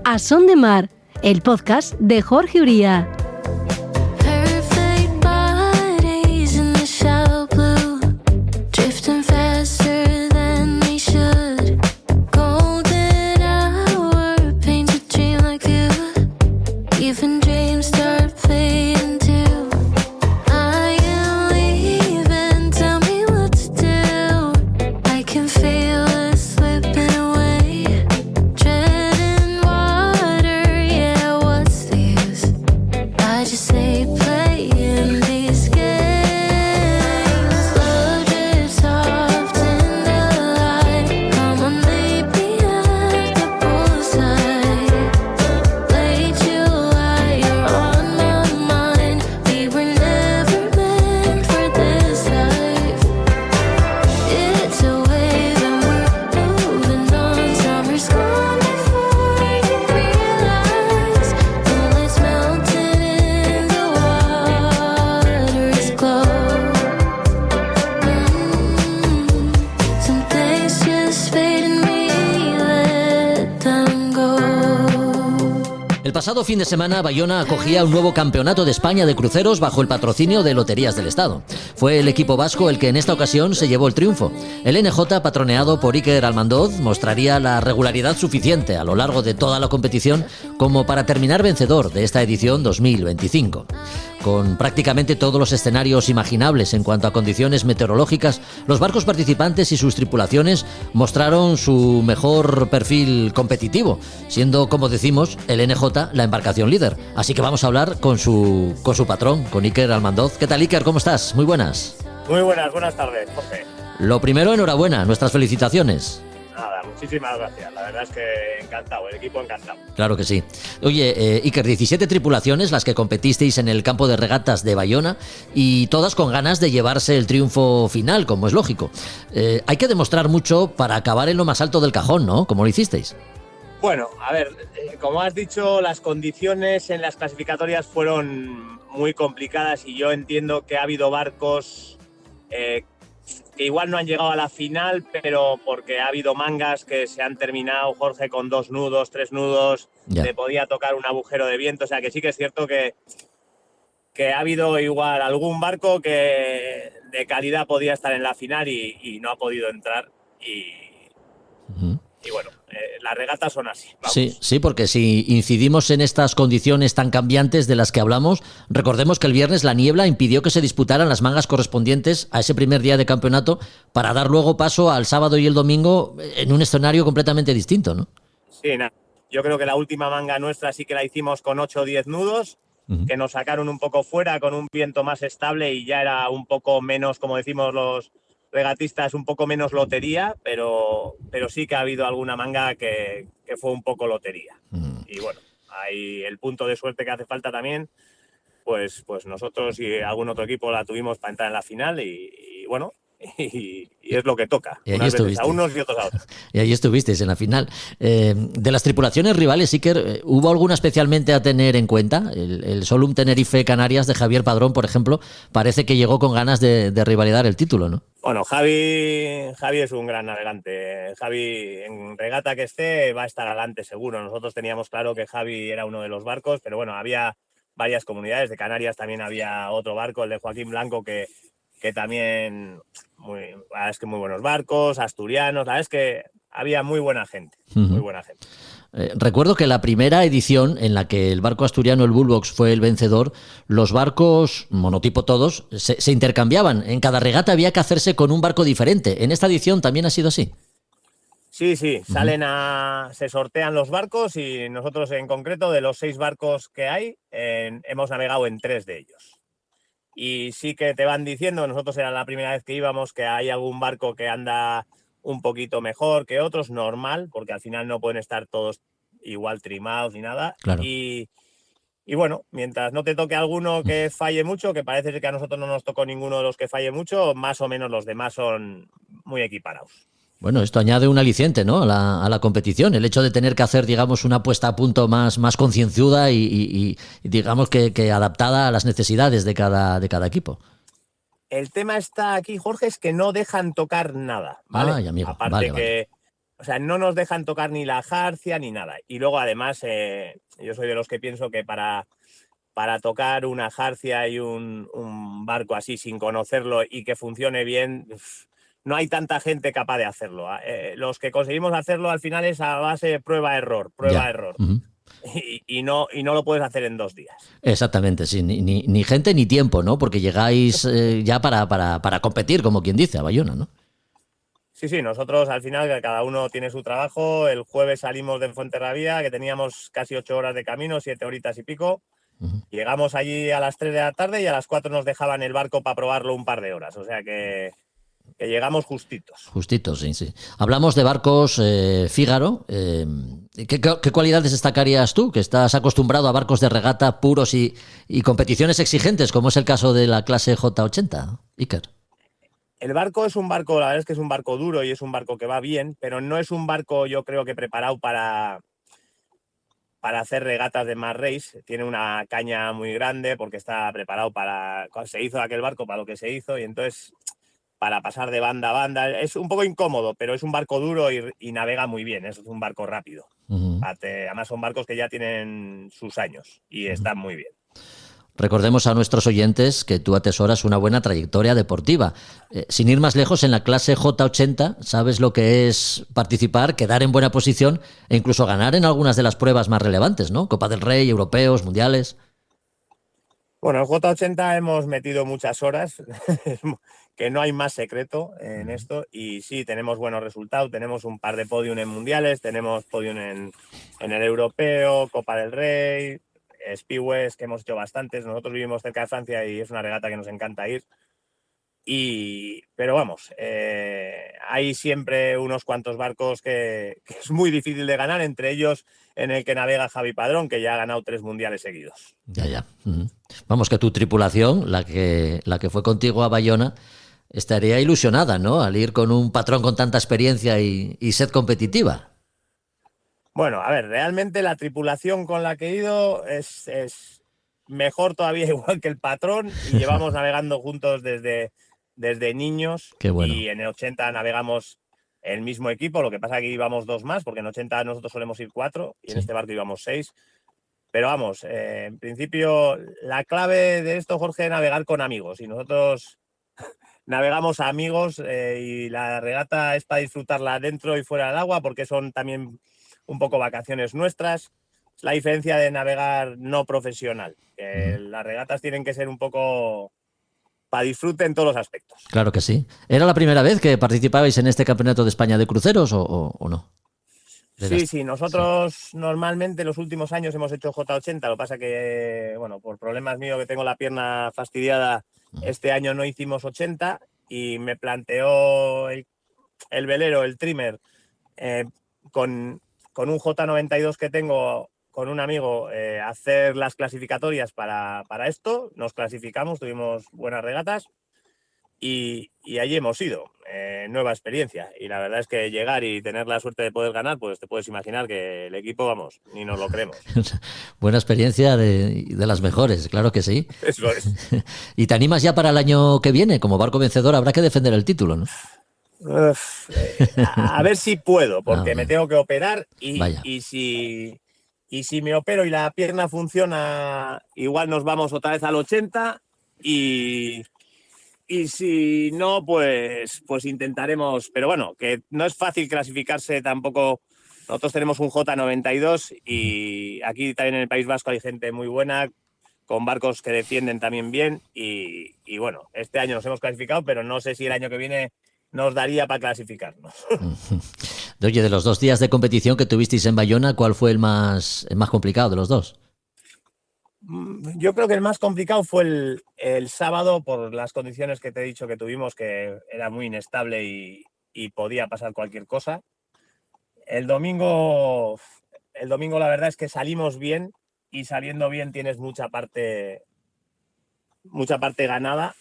A Son de Mar, el podcast de Jorge Uría. El pasado fin de semana, Bayona acogía un nuevo campeonato de España de cruceros bajo el patrocinio de Loterías del Estado. Fue el equipo vasco el que en esta ocasión se llevó el triunfo. El NJ, patroneado por Iker Almandoz, mostraría la regularidad suficiente a lo largo de toda la competición como para terminar vencedor de esta edición 2025. Con prácticamente todos los escenarios imaginables en cuanto a condiciones meteorológicas, los barcos participantes y sus tripulaciones mostraron su mejor perfil competitivo, siendo, como decimos, el NJ la embarcación líder. Así que vamos a hablar con su patrón, con Iker Almandoz. ¿Qué tal, Iker? ¿Cómo estás? Muy buenas. Muy buenas tardes, Jorge. Lo primero, enhorabuena, nuestras felicitaciones. Nada, muchísimas gracias. La verdad es que encantado, el equipo encantado. Claro que sí. Oye, Iker, 17 tripulaciones las que competisteis en el campo de regatas de Bayona y todas con ganas de llevarse el triunfo final, como es lógico. Hay que demostrar mucho para acabar en lo más alto del cajón, ¿no? ¿Cómo lo hicisteis? Bueno, a ver, como has dicho, las condiciones en las clasificatorias fueron muy complicadas y yo entiendo que ha habido barcos que igual no han llegado a la final, pero porque ha habido mangas que se han terminado, Jorge, con 2 nudos, 3 nudos, le podía tocar un agujero de viento, o sea que sí que es cierto que ha habido igual algún barco que de calidad podía estar en la final y no ha podido entrar y bueno, las regatas son así. Vamos. Sí, porque si incidimos en estas condiciones tan cambiantes de las que hablamos, recordemos que el viernes la niebla impidió que se disputaran las mangas correspondientes a ese primer día de campeonato para dar luego paso al sábado y el domingo en un escenario completamente distinto, ¿no? Sí, Yo creo que la última manga nuestra sí que la hicimos con 8 o 10 nudos, que nos sacaron un poco fuera con un viento más estable y ya era un poco menos, como decimos los regatistas, un poco menos lotería, pero sí que ha habido alguna manga que fue un poco lotería. Y bueno, ahí el punto de suerte que hace falta también, pues nosotros y algún otro equipo la tuvimos para entrar en la final y bueno, y es lo que toca. Y allí unas veces a estuvisteis. unos y otros a otros. Y allí estuvisteis en la final. De las tripulaciones rivales, Iker, ¿hubo alguna especialmente a tener en cuenta? El Solum Tenerife Canarias de Javier Padrón, por ejemplo, parece que llegó con ganas de rivalidar el título, ¿no? Bueno, Javi es un gran navegante. Javi, en regata que esté, va a estar adelante seguro. Nosotros teníamos claro que Javi era uno de los barcos, pero bueno, había varias comunidades. De Canarias también había otro barco, el de Joaquín Blanco, que también, la verdad es que muy buenos barcos, asturianos, la verdad es que había muy buena gente, muy buena gente. Recuerdo que la primera edición en la que el barco asturiano, el Bullbox, fue el vencedor, los barcos, monotipo todos, se intercambiaban. En cada regata había que hacerse con un barco diferente. ¿En esta edición también ha sido así? Sí, se sortean los barcos y nosotros en concreto, de los 6 barcos que hay, hemos navegado en 3 de ellos. Y sí que te van diciendo, nosotros era la primera vez que íbamos, que hay algún barco que anda un poquito mejor que otros, normal, porque al final no pueden estar todos igual trimados ni nada. Claro. Y bueno, mientras no te toque alguno que falle mucho, que parece ser que a nosotros no nos tocó ninguno de los que falle mucho, más o menos los demás son muy equiparados. Bueno, esto añade un aliciente, ¿no?, a la competición. El hecho de tener que hacer, digamos, una puesta a punto más concienzuda y digamos que adaptada a las necesidades de cada equipo. El tema está aquí, Jorge, es que no dejan tocar nada, ¿vale? Ay, amigo. Aparte Vale. o sea, no nos dejan tocar ni la jarcia ni nada. Y luego, además, yo soy de los que pienso que para tocar una jarcia y un barco así sin conocerlo y que funcione bien, no hay tanta gente capaz de hacerlo. Los que conseguimos hacerlo al final es a base de prueba-error. Uh-huh. Y no lo puedes hacer en 2 días. Exactamente, sí. Ni gente ni tiempo, ¿no? Porque llegáis ya para competir, como quien dice, a Bayona, ¿no? Sí, nosotros al final cada uno tiene su trabajo. El jueves salimos de Fuenterrabía, que teníamos casi 8 horas de camino, 7 horitas y pico. Uh-huh. Llegamos allí a las 3 de la tarde y a las 4 nos dejaban el barco para probarlo un par de horas. O sea que llegamos justitos. Justitos, sí. Hablamos de barcos Fígaro. ¿Qué cualidades destacarías tú, que estás acostumbrado a barcos de regata puros y competiciones exigentes, como es el caso de la clase J80, Iker? El barco es un barco, la verdad es que es un barco duro y es un barco que va bien, pero no es un barco, yo creo que preparado para hacer regatas de más race. Tiene una caña muy grande porque está preparado se hizo aquel barco para lo que se hizo, y entonces para pasar de banda a banda es un poco incómodo, pero es un barco duro y navega muy bien. Es un barco rápido. Uh-huh. Además son barcos que ya tienen sus años y están muy bien. Recordemos a nuestros oyentes que tú atesoras una buena trayectoria deportiva. Sin ir más lejos, en la clase J80 sabes lo que es participar, quedar en buena posición e incluso ganar en algunas de las pruebas más relevantes, ¿no? Copa del Rey, europeos, mundiales. Bueno, el J80 hemos metido muchas horas, que no hay más secreto en esto, y sí, tenemos buenos resultados. Tenemos un par de podium en mundiales, tenemos podium en el europeo, Copa del Rey, Spiwes, que hemos hecho bastantes. Nosotros vivimos cerca de Francia y es una regata que nos encanta ir. Pero vamos, hay siempre unos cuantos barcos que es muy difícil de ganar, entre ellos en el que navega Javi Padrón, que ya ha ganado 3 mundiales seguidos. Ya. Uh-huh. Vamos, que tu tripulación, la que fue contigo a Bayona, estaría ilusionada, ¿no?, al ir con un patrón con tanta experiencia y sed competitiva. Bueno, a ver, realmente la tripulación con la que he ido es mejor todavía, igual que el patrón, y llevamos navegando juntos desde niños. Qué bueno. Y en el 80 navegamos el mismo equipo, lo que pasa es que íbamos 2 más, porque en 80 nosotros solemos ir 4 y en este barco íbamos 6. Pero vamos, en principio la clave de esto, Jorge, es navegar con amigos, y nosotros navegamos a amigos, y la regata es para disfrutarla dentro y fuera del agua, porque son también un poco vacaciones nuestras. Es la diferencia de navegar no profesional, que las regatas tienen que ser un poco para disfrute en todos los aspectos. Claro que sí. ¿Era la primera vez que participabais en este Campeonato de España de Cruceros o no? Sí, nosotros normalmente los últimos años hemos hecho J80, lo que pasa que, bueno, por problemas míos que tengo la pierna fastidiada, este año no hicimos 80 y me planteó el velero, el trimmer, con un J92 que tengo con un amigo, hacer las clasificatorias para esto. Nos clasificamos, tuvimos buenas regatas y allí hemos ido. Nueva experiencia, y la verdad es que llegar y tener la suerte de poder ganar, pues te puedes imaginar que el equipo, vamos, ni nos lo creemos. Buena experiencia de las mejores, claro que sí. Eso es. ¿Y te animas ya para el año que viene? Como barco vencedor habrá que defender el título, ¿no? A ver si puedo, porque me me tengo que operar y si me opero y la pierna funciona, igual nos vamos otra vez al 80 y si no, pues intentaremos. Pero bueno, que no es fácil clasificarse tampoco. Nosotros tenemos un J92 y aquí también en el País Vasco hay gente muy buena, con barcos que defienden también bien. Y bueno, este año nos hemos clasificado, pero no sé si el año que viene nos daría para clasificarnos. Oye, de los 2 días de competición que tuvisteis en Bayona, ¿cuál fue el más complicado de los 2? Yo creo que el más complicado fue el sábado, por las condiciones que te he dicho que tuvimos, que era muy inestable y podía pasar cualquier cosa. El domingo la verdad es que salimos bien, y saliendo bien tienes mucha parte ganada,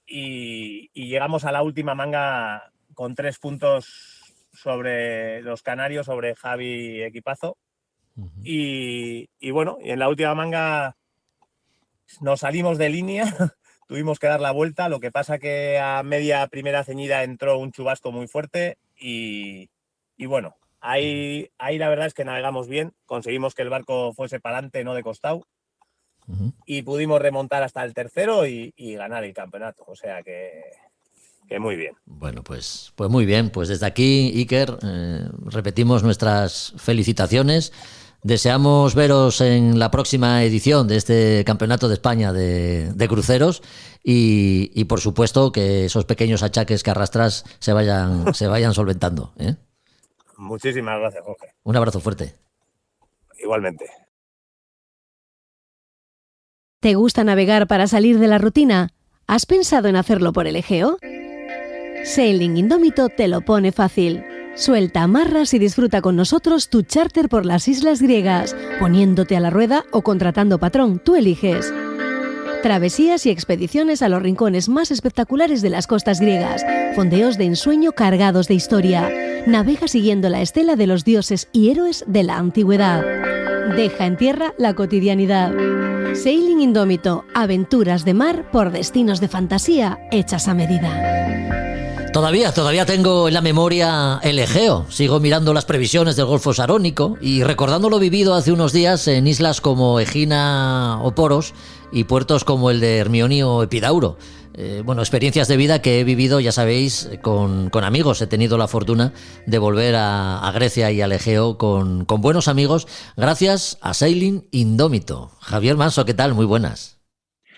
y llegamos a la última manga con 3 puntos sobre los canarios, sobre Javi Equipazo. Y bueno, y en la última manga nos salimos de línea, tuvimos que dar la vuelta. Lo que pasa que a media primera ceñida entró un chubasco muy fuerte y bueno, ahí la verdad es que navegamos bien, conseguimos que el barco fuese para adelante, no de costado, y pudimos remontar hasta el tercero y ganar el campeonato. O sea que muy bien. Bueno, pues muy bien. Pues desde aquí, Iker, repetimos nuestras felicitaciones. Deseamos veros en la próxima edición de este Campeonato de España de cruceros y por supuesto que esos pequeños achaques que arrastras se vayan solventando, ¿eh? Muchísimas gracias, Jorge. Un abrazo fuerte. Igualmente. ¿Te gusta navegar para salir de la rutina? ¿Has pensado en hacerlo por el Egeo? Sailing Indómito te lo pone fácil. Suelta amarras y disfruta con nosotros tu charter por las islas griegas, poniéndote a la rueda o contratando patrón, tú eliges. Travesías y expediciones a los rincones más espectaculares de las costas griegas, fondeos de ensueño cargados de historia. Navega siguiendo la estela de los dioses y héroes de la antigüedad. Deja en tierra la cotidianidad. Sailing Indómito, aventuras de mar por destinos de fantasía hechas a medida. Todavía tengo en la memoria el Egeo. Sigo mirando las previsiones del Golfo Sarónico y recordando lo vivido hace unos días en islas como Egina o Poros y puertos como el de Hermione o Epidauro. Experiencias de vida que he vivido, ya sabéis, con amigos. He tenido la fortuna de volver a Grecia y al Egeo con buenos amigos, gracias a Sailing Indómito. Javier Manso, ¿qué tal? Muy buenas.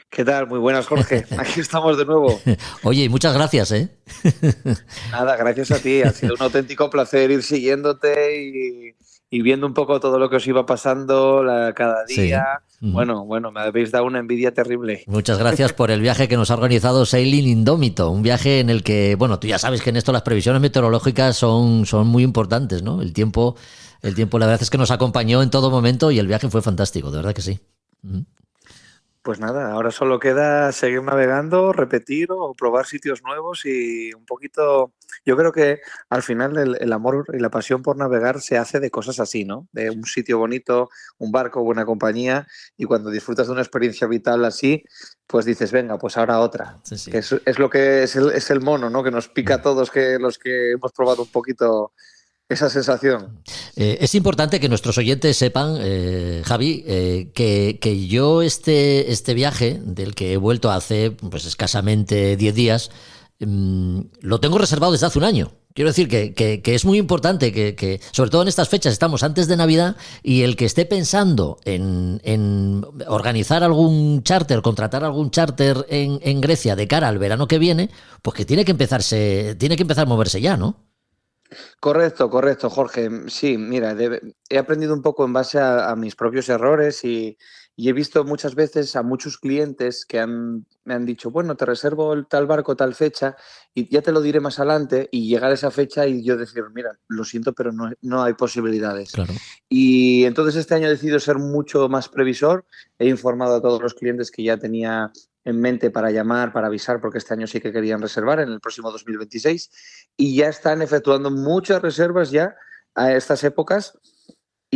¿Qué tal? Muy buenas, Jorge. Aquí estamos de nuevo. Oye, y muchas gracias, ¿eh? Nada, gracias a ti. Ha sido un auténtico placer ir siguiéndote y viendo un poco todo lo que os iba pasando cada día. Sí. Bueno, me habéis dado una envidia terrible. Muchas gracias por el viaje que nos ha organizado Sailing Indómito. Un viaje en el que, bueno, tú ya sabes que en esto las previsiones meteorológicas son muy importantes, ¿no? El tiempo, la verdad es que nos acompañó en todo momento y el viaje fue fantástico, de verdad que sí. Pues nada, ahora solo queda seguir navegando, repetir o probar sitios nuevos y un poquito... Yo creo que al final el amor y la pasión por navegar se hace de cosas así, ¿no? De un sitio bonito, un barco, buena compañía, y cuando disfrutas de una experiencia vital así, pues dices, venga, pues ahora otra. Sí. Que es lo que es el mono, ¿no? Que nos pica a todos los que hemos probado un poquito esa sensación. Es importante que nuestros oyentes sepan, Javi, que yo este viaje, del que he vuelto hace pues escasamente 10 días, lo tengo reservado desde hace un año. Quiero decir que es muy importante que, sobre todo en estas fechas, estamos antes de Navidad, y el que esté pensando en organizar algún charter, contratar algún charter en Grecia de cara al verano que viene, pues que tiene que empezar a moverse ya, ¿no? Correcto, correcto, Jorge. Sí, mira, he aprendido un poco en base a mis propios errores y he visto muchas veces a muchos clientes que me han dicho, bueno, te reservo el tal barco tal fecha y ya te lo diré más adelante y llegar a esa fecha y yo decir, mira, lo siento, pero no hay posibilidades. Claro. Y entonces este año he decidido ser mucho más previsor. He informado a todos los clientes que ya tenía en mente para llamar, para avisar, porque este año sí que querían reservar en el próximo 2026 y ya están efectuando muchas reservas ya a estas épocas.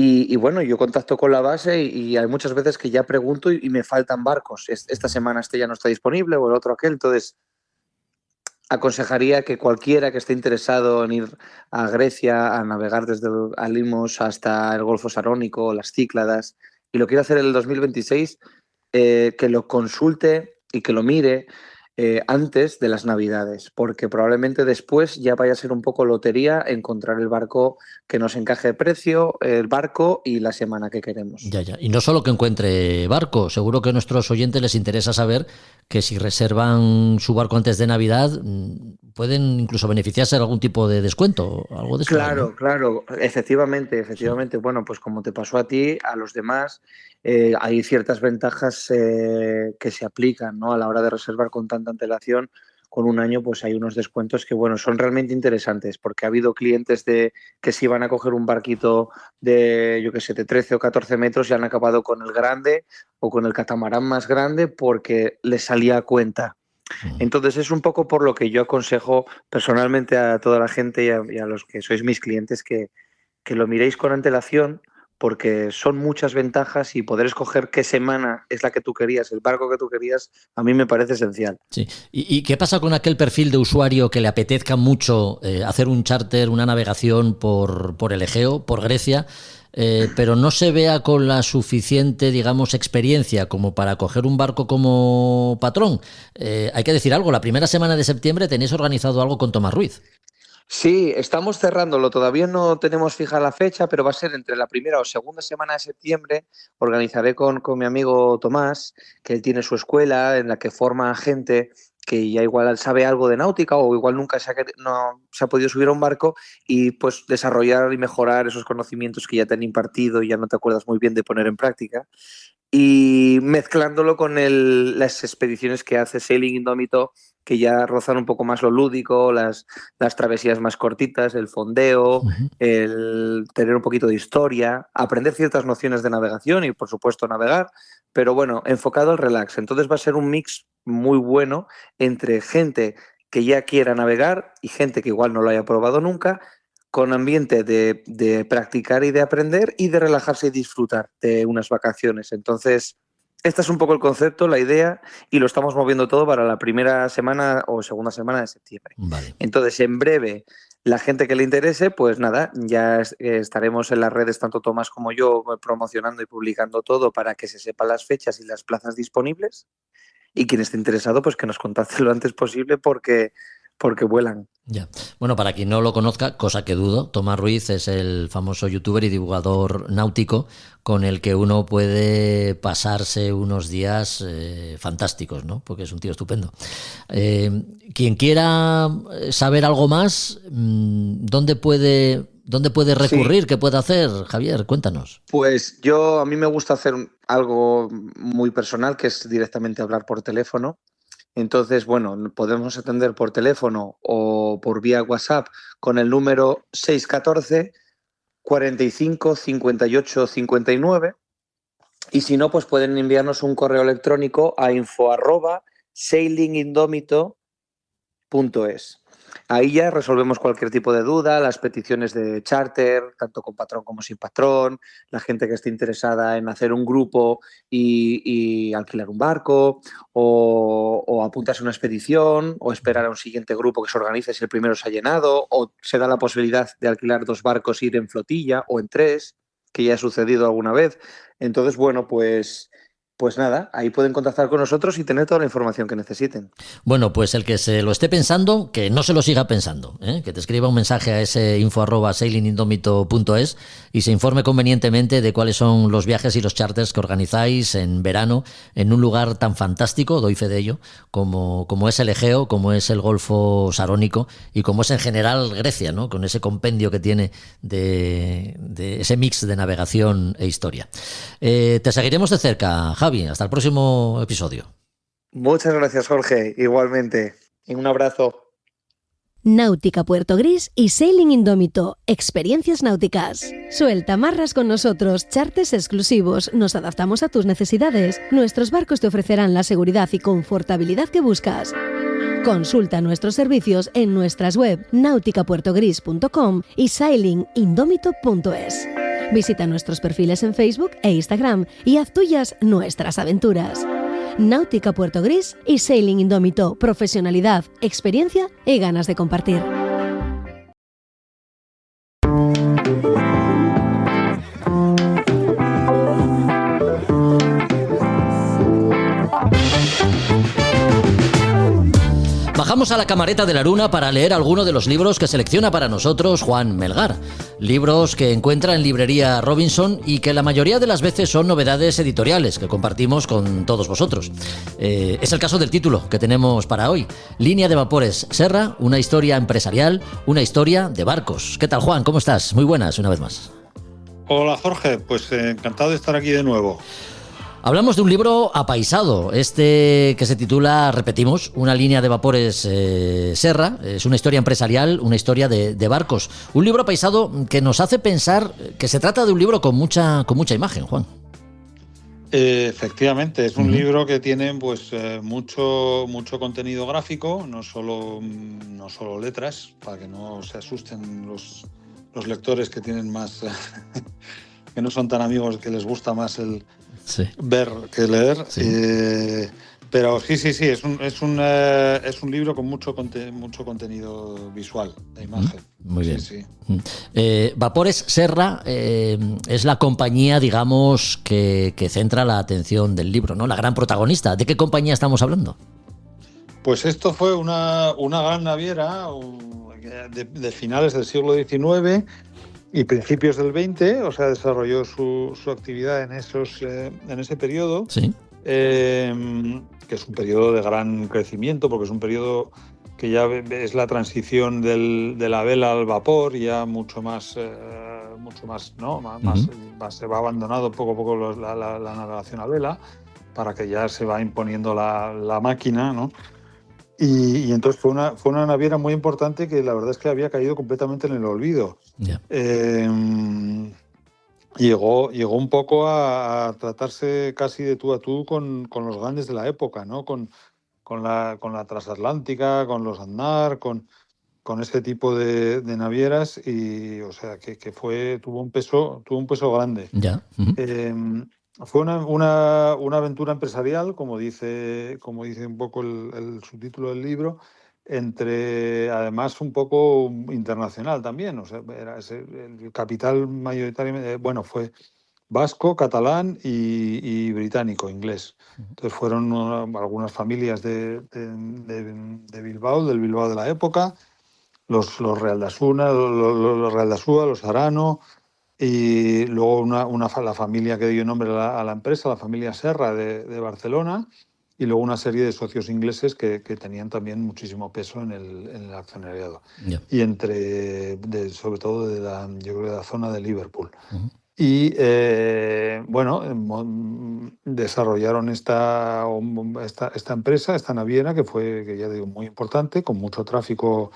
Y bueno, yo contacto con la base y hay muchas veces que ya pregunto y me faltan barcos. Esta semana este ya no está disponible o el otro aquel. Entonces, aconsejaría que cualquiera que esté interesado en ir a Grecia a navegar desde Limos hasta el Golfo Sarónico, las Cícladas, y lo quiera hacer en el 2026, que lo consulte y que lo mire antes de las Navidades, porque probablemente después ya vaya a ser un poco lotería encontrar el barco que nos encaje de precio, el barco y la semana que queremos. Ya. Y no solo que encuentre barco, seguro que a nuestros oyentes les interesa saber que si reservan su barco antes de Navidad pueden incluso beneficiarse de algún tipo de descuento, algo de esto. Claro, ¿no? claro, efectivamente. Sí. Bueno, pues como te pasó a ti, a los demás, hay ciertas ventajas que se aplican, ¿no? A la hora de reservar con tanta antelación. Con un año, pues hay unos descuentos que, bueno, son realmente interesantes, porque ha habido clientes que se iban a coger un barquito de, yo qué sé, de 13 o 14 metros y han acabado con el grande o con el catamarán más grande porque les salía a cuenta. Entonces es un poco por lo que yo aconsejo personalmente a toda la gente y a los que sois mis clientes que lo miréis con antelación, porque son muchas ventajas y poder escoger qué semana es la que tú querías, el barco que tú querías, a mí me parece esencial. Sí. ¿Y qué pasa con aquel perfil de usuario que le apetezca mucho hacer un charter, una navegación por el Egeo, por Grecia, pero no se vea con la suficiente, digamos, experiencia como para coger un barco como patrón? Hay que decir algo, la primera semana de septiembre tenéis organizado algo con Tomás Ruiz. Sí, estamos cerrándolo. Todavía no tenemos fija la fecha, pero va a ser entre la primera o segunda semana de septiembre. Organizaré con mi amigo Tomás, que él tiene su escuela en la que forma gente que ya igual sabe algo de náutica o igual nunca no se ha podido subir a un barco y pues desarrollar y mejorar esos conocimientos que ya te han impartido y ya no te acuerdas muy bien de poner en práctica. Y mezclándolo con las expediciones que hace Sailing Indómito, que ya rozan un poco más lo lúdico, las travesías más cortitas, el fondeo, el tener un poquito de historia, aprender ciertas nociones de navegación y, por supuesto, navegar, pero bueno, enfocado al relax. Entonces va a ser un mix muy bueno entre gente que ya quiera navegar y gente que igual no lo haya probado nunca, con ambiente de practicar y de aprender y de relajarse y disfrutar de unas vacaciones. Entonces, este es un poco el concepto, la idea, y lo estamos moviendo todo para la primera semana o segunda semana de septiembre. Vale. Entonces, en breve, la gente que le interese, pues nada, ya estaremos en las redes, tanto Tomás como yo, promocionando y publicando todo para que se sepan las fechas y las plazas disponibles. Y quien esté interesado, pues que nos contacte lo antes posible porque vuelan. Ya. Bueno, para quien no lo conozca, cosa que dudo, Tomás Ruiz es el famoso youtuber y divulgador náutico con el que uno puede pasarse unos días fantásticos, ¿no? Porque es un tío estupendo. Quien quiera saber algo más, ¿dónde puede recurrir? Sí. ¿Qué puede hacer? Javier, cuéntanos. Pues a mí me gusta hacer algo muy personal, que es directamente hablar por teléfono. Entonces, bueno, podemos atender por teléfono o por vía WhatsApp con el número 614 45 58 59 y si no, pues pueden enviarnos un correo electrónico a info@sailingindómito.es. Ahí ya resolvemos cualquier tipo de duda, las peticiones de charter, tanto con patrón como sin patrón, la gente que esté interesada en hacer un grupo y alquilar un barco, o apuntarse a una expedición, o esperar a un siguiente grupo que se organice si el primero se ha llenado, o se da la posibilidad de alquilar 2 barcos, ir en flotilla o en 3, que ya ha sucedido alguna vez. Entonces, bueno, pues Pues nada, ahí pueden contactar con nosotros y tener toda la información que necesiten. Bueno, pues el que se lo esté pensando, que no se lo siga pensando, ¿eh? Que te escriba un mensaje a ese info@sailingindómito.es y se informe convenientemente de cuáles son los viajes y los charters que organizáis en verano en un lugar tan fantástico, doy fe de ello, como es el Egeo, como es el Golfo Sarónico y como es en general Grecia, ¿no? Con ese compendio que tiene de ese mix de navegación e historia. Te seguiremos de cerca, Javi. Hasta el próximo episodio. Muchas gracias, Jorge. Igualmente. Y un abrazo. Náutica Puerto Gris y Sailing Indómito, experiencias náuticas. Suelta amarras con nosotros, charters exclusivos, nos adaptamos a tus necesidades. Nuestros barcos te ofrecerán la seguridad y confortabilidad que buscas. Consulta nuestros servicios en nuestras web nauticapuertogris.com y sailingindómito.es. Visita nuestros perfiles en Facebook e Instagram y haz tuyas nuestras aventuras. Náutica Puerto Gris y Sailing Indómito, profesionalidad, experiencia y ganas de compartir. Bajamos a la camareta de la Luna para leer alguno de los libros que selecciona para nosotros Juan Melgar. Libros que encuentra en Librería Robinson y que la mayoría de las veces son novedades editoriales que compartimos con todos vosotros. Es el caso del título que tenemos para hoy. Línea de vapores Serra, una historia empresarial, una historia de barcos. ¿Qué tal, Juan? ¿Cómo estás? Muy buenas, una vez más. Hola, Jorge. Pues encantado de estar aquí de nuevo. Hablamos de un libro apaisado, que se titula, repetimos, Una línea de vapores Serra. Es una historia empresarial, una historia de barcos. Un libro apaisado que nos hace pensar que se trata de un libro con mucha imagen, Juan. Efectivamente, es un libro que tiene pues mucho contenido gráfico, no solo letras, para que no se asusten los lectores que tienen más que no son tan amigos, que les gusta más el ver que leer. Sí. Pero sí, es un libro con mucho contenido visual, de imagen. Muy bien. Sí. Vapores Serra es la compañía, digamos, que centra la atención del libro, ¿no? La gran protagonista. ¿De qué compañía estamos hablando? Pues esto fue una gran naviera de finales del siglo XIX y principios del XX, o sea, desarrolló su actividad en ese periodo. Sí. Que es un periodo de gran crecimiento, porque es un periodo que ya es la transición de la vela al vapor, ya mucho más, ¿no? Se va abandonando poco a poco la navegación a vela, para que ya se va imponiendo la máquina, ¿no? Y entonces fue una naviera muy importante que la verdad es que había caído completamente en el olvido. Yeah. Llegó un poco a tratarse casi de tú a tú con los grandes de la época, ¿no? Con la transatlántica, con los Aznar, con este tipo de navieras, y o sea que tuvo un peso grande. Ya. Fue una aventura empresarial, como dice un poco el subtítulo del libro, además un poco internacional también. O sea, el capital mayoritario, fue vasco, catalán y británico, inglés. Entonces fueron algunas familias de Bilbao, del Bilbao de la época, los Real de Asuna, los Real de Asúa, los Arano, y luego la familia que dio nombre a la empresa, la familia Serra de Barcelona, y luego una serie de socios ingleses que tenían también muchísimo peso en el accionariado. Yeah. Y sobre todo yo creo de la zona de Liverpool. Uh-huh. Y desarrollaron esta empresa, esta naviera, que ya digo, muy importante, con mucho tráfico,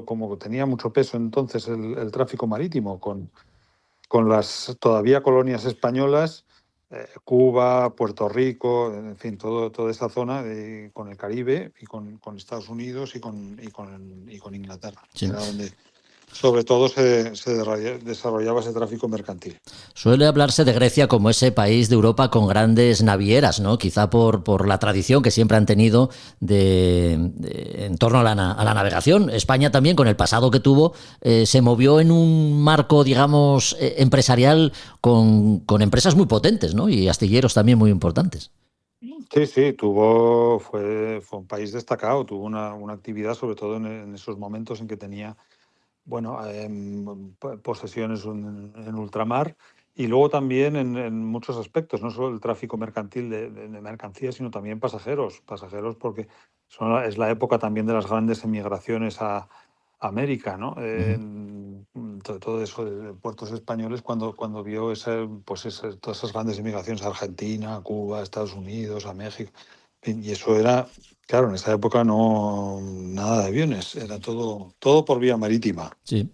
como tenía mucho peso entonces el tráfico marítimo, con las todavía colonias españolas, Cuba, Puerto Rico, en fin, toda esa zona, con el Caribe y con Estados Unidos y con Inglaterra. Sí. Era sobre todo se desarrollaba ese tráfico mercantil. Suele hablarse de Grecia como ese país de Europa con grandes navieras, ¿no? Quizá por la tradición que siempre han tenido en torno a la navegación. España también, con el pasado que tuvo, se movió en un marco, digamos, empresarial con empresas muy potentes, ¿no? Y astilleros también muy importantes. Sí, fue un país destacado, tuvo una actividad, sobre todo en esos momentos en que tenía posesiones en ultramar, y luego también en muchos aspectos, no solo el tráfico mercantil de mercancías, sino también pasajeros porque es la época también de las grandes emigraciones a América, ¿no? Todo eso de puertos españoles cuando vio todas esas grandes emigraciones a Argentina, a Cuba, a Estados Unidos, a México. Y eso era, claro, en esa época no nada de aviones, era todo por vía marítima. Sí.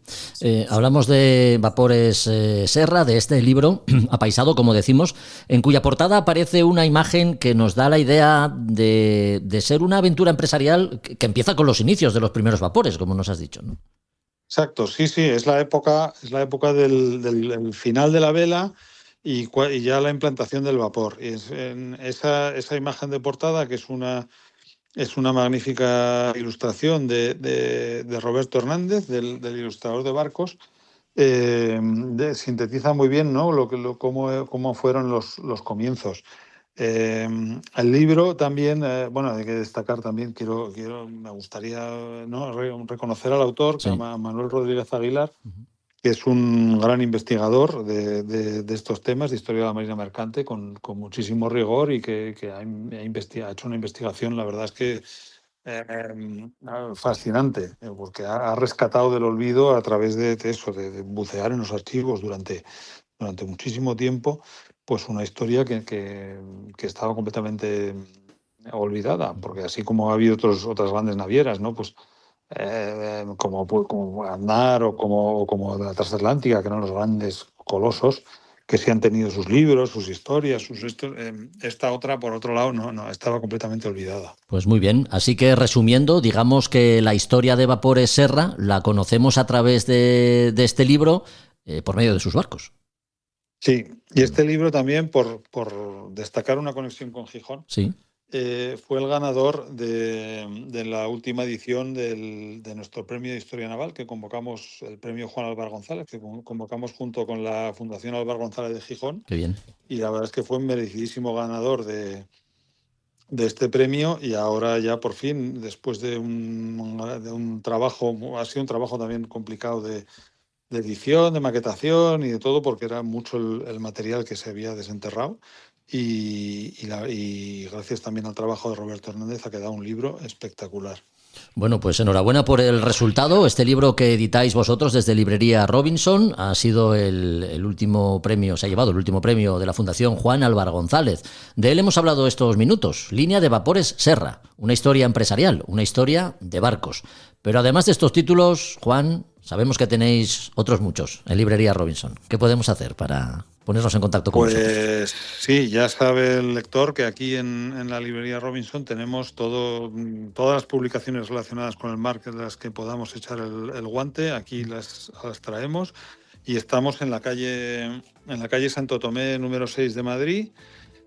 Hablamos de Vapores Serra, de este libro apaisado, como decimos, en cuya portada aparece una imagen que nos da la idea de ser una aventura empresarial que empieza con los inicios de los primeros vapores, como nos has dicho, ¿no? Exacto, sí, es la época del final de la vela y ya la implantación del vapor. Y esa imagen de portada, que es una magnífica ilustración de Roberto Hernández, del ilustrador de barcos, sintetiza muy bien, ¿no? Cómo fueron los comienzos. El libro también, hay que destacar también, me gustaría, ¿no?, reconocer al autor, que se llama Manuel Rodríguez Aguilar, que es un gran investigador de estos temas de historia de la marina mercante con muchísimo rigor, y que ha hecho una investigación, la verdad es que fascinante, porque ha rescatado del olvido a través de de bucear en los archivos durante muchísimo tiempo, pues una historia que estaba completamente olvidada, porque así como ha habido otras grandes navieras, ¿no? Pues como Aznar o como la Transatlántica, que eran los grandes colosos que sí han tenido sus libros, sus historias, esta otra, por otro lado, no estaba completamente olvidada. Pues muy bien, así que resumiendo, digamos que la historia de Vapores Serra la conocemos a través de este libro por medio de sus barcos. Sí, y este libro también, por destacar una conexión con Gijón, sí, fue el ganador de la última edición de nuestro premio de Historia Naval, que convocamos, el premio Juan Álvar González, que convocamos junto con la Fundación Álvar González de Gijón. Qué bien. Y la verdad es que fue un merecidísimo ganador de este premio, y ahora ya por fin, después de un trabajo, ha sido un trabajo también complicado de edición, de maquetación y de todo, porque era mucho el material que se había desenterrado, y gracias también al trabajo de Roberto Hernández ha quedado un libro espectacular. Bueno, pues enhorabuena por el resultado. Este libro que editáis vosotros desde Librería Robinson ha sido el último premio, se ha llevado el último premio de la Fundación Juan Álvar González. De él hemos hablado estos minutos. Línea de Vapores Serra, una historia empresarial, una historia de barcos. Pero además de estos títulos, Juan, sabemos que tenéis otros muchos en Librería Robinson. ¿Qué podemos hacer para ponernos en contacto con vosotros? Pues sí, ya sabe el lector que aquí en la Librería Robinson tenemos todas las publicaciones relacionadas con el mar, de las que podamos echar el guante. Aquí las traemos, y estamos en la calle Santo Tomé número 6 de Madrid.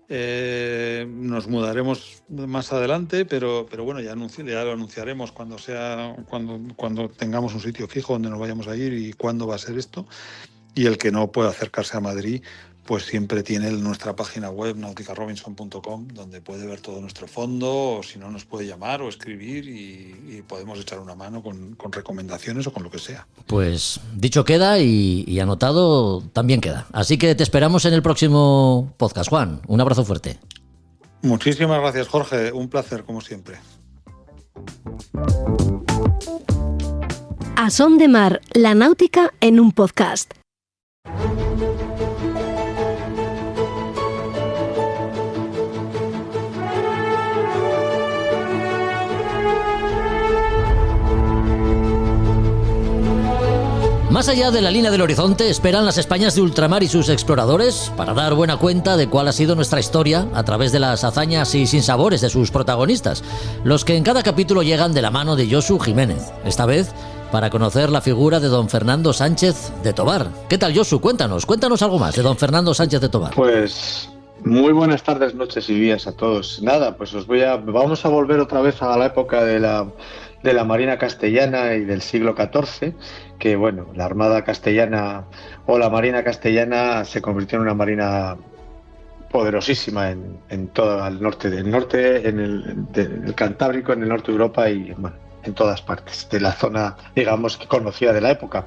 Nos mudaremos más adelante, pero bueno, ya lo anunciaremos cuando tengamos un sitio fijo donde nos vayamos a ir y cuándo va a ser esto. Y el que no pueda acercarse a Madrid, pues siempre tiene nuestra página web nauticarobinson.com, donde puede ver todo nuestro fondo, o si no, nos puede llamar o escribir, y podemos echar una mano con recomendaciones o con lo que sea. Pues dicho queda, y anotado también queda. Así que te esperamos en el próximo podcast, Juan. Un abrazo fuerte. Muchísimas gracias, Jorge. Un placer, como siempre. A Son de Mar, la náutica en un podcast. Más allá de la línea del horizonte esperan las Españas de ultramar y sus exploradores para dar buena cuenta de cuál ha sido nuestra historia a través de las hazañas y sinsabores de sus protagonistas, los que en cada capítulo llegan de la mano de Josu Jiménez. Esta vez para conocer la figura de don Fernando Sánchez de Tobar. ¿Qué tal, Josu? Cuéntanos algo más de don Fernando Sánchez de Tobar. Pues muy buenas tardes, noches y días a todos. Nada, pues vamos a volver otra vez a la época de la Marina Castellana y del siglo XIV, que bueno, la Armada Castellana o la Marina Castellana se convirtió en una marina poderosísima en todo el norte, en el Cantábrico, en el norte de Europa y bueno, en todas partes de la zona, digamos, que conocida de la época.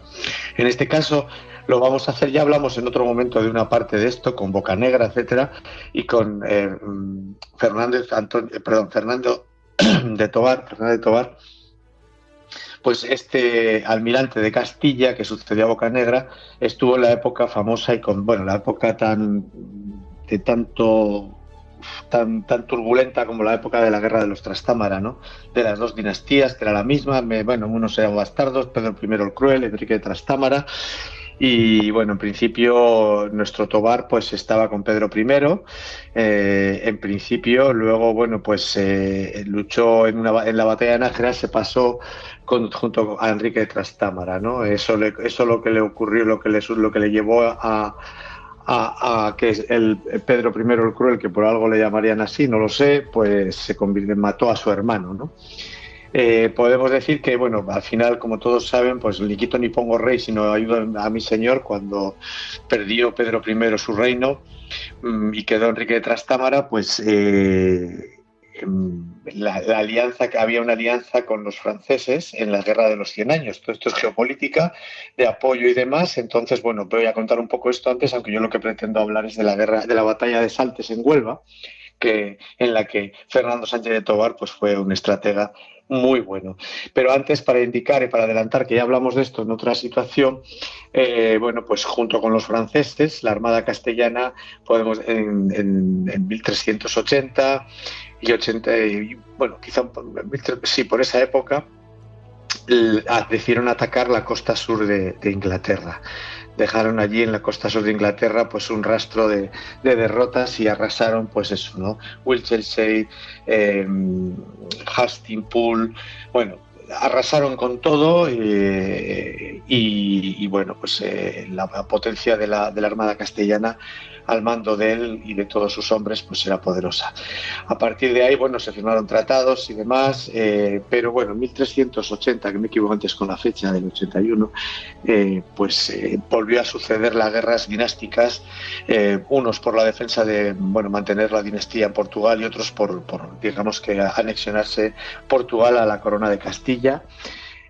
En este caso lo vamos a hacer, ya hablamos en otro momento de una parte de esto, con Bocanegra, etcétera, y con Fernando de Tobar, pues este almirante de Castilla que sucedió a Bocanegra estuvo en la época famosa y la época tan turbulenta como la época de la guerra de los Trastámara, ¿no? De las dos dinastías, que era la misma, unos eran bastardos, Pedro I el Cruel, Enrique de Trastámara, y bueno, en principio nuestro Tobar pues estaba con Pedro I, en principio, luego bueno pues luchó en la batalla de Nájera, se pasó junto a Enrique de Trastámara, ¿no? Eso lo que le ocurrió, lo que le llevó a que el Pedro I el Cruel, que por algo le llamarían así, no lo sé, pues mató a su hermano, ¿no? Podemos decir que, bueno, al final, como todos saben, pues ni quito ni pongo rey, sino ayuda a mi señor, cuando perdió Pedro I su reino y quedó Enrique de Trastámara, pues la alianza, que había una alianza con los franceses en la guerra de los 100 años. Todo esto es geopolítica, de apoyo y demás. Entonces, bueno, voy a contar un poco esto antes, aunque yo lo que pretendo hablar es de la batalla de Saltes en Huelva, en la que Fernando Sánchez de Tobar pues fue un estratega muy bueno. Pero antes, para indicar y para adelantar que ya hablamos de esto en otra situación, bueno, pues junto con los franceses, la Armada Castellana, podemos en 1380 y 80, y bueno, quizá sí, por esa época, decidieron atacar la costa sur de Inglaterra. Dejaron allí en la costa sur de Inglaterra pues un rastro de derrotas y arrasaron pues eso, ¿no? Winchelsea, Hastingpool, bueno, arrasaron con todo y bueno, pues la potencia de la Armada Castellana al mando de él y de todos sus hombres pues era poderosa. A partir de ahí, bueno, se firmaron tratados y demás, pero bueno, en 1380, que me equivoco antes con la fecha del 81, pues volvió a suceder las guerras dinásticas, unos por la defensa de, bueno, mantener la dinastía en Portugal y otros por digamos que anexionarse Portugal a la corona de Castilla.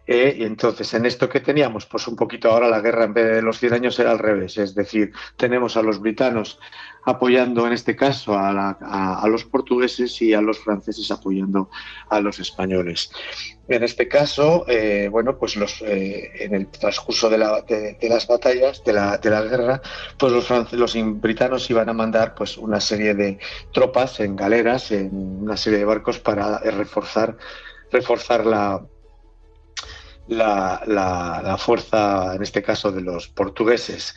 Y entonces, en esto que teníamos, pues un poquito ahora la guerra en vez de los 100 años era al revés, es decir, tenemos a los britanos apoyando en este caso a los portugueses y a los franceses apoyando a los españoles. En este caso, bueno, pues en el transcurso de las batallas, de la guerra, pues los britanos iban a mandar pues una serie de tropas en galeras, en una serie de barcos para reforzar la fuerza, en este caso, de los portugueses.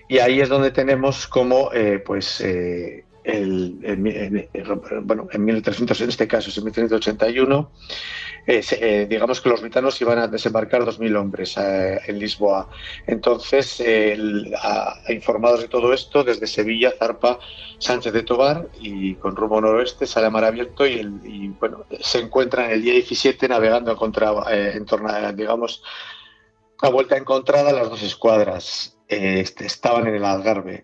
Y ahí es donde tenemos como, bueno, en 1300, en este caso, en 1381, digamos que los britanos iban a desembarcar 2.000 hombres en Lisboa. Entonces, informados de todo esto, desde Sevilla zarpa Sánchez de Tobar y con rumbo noroeste sale a mar abierto y bueno, se encuentran el día 17 navegando en torno a, digamos, a vuelta encontrada las dos escuadras. Estaban en el Algarve.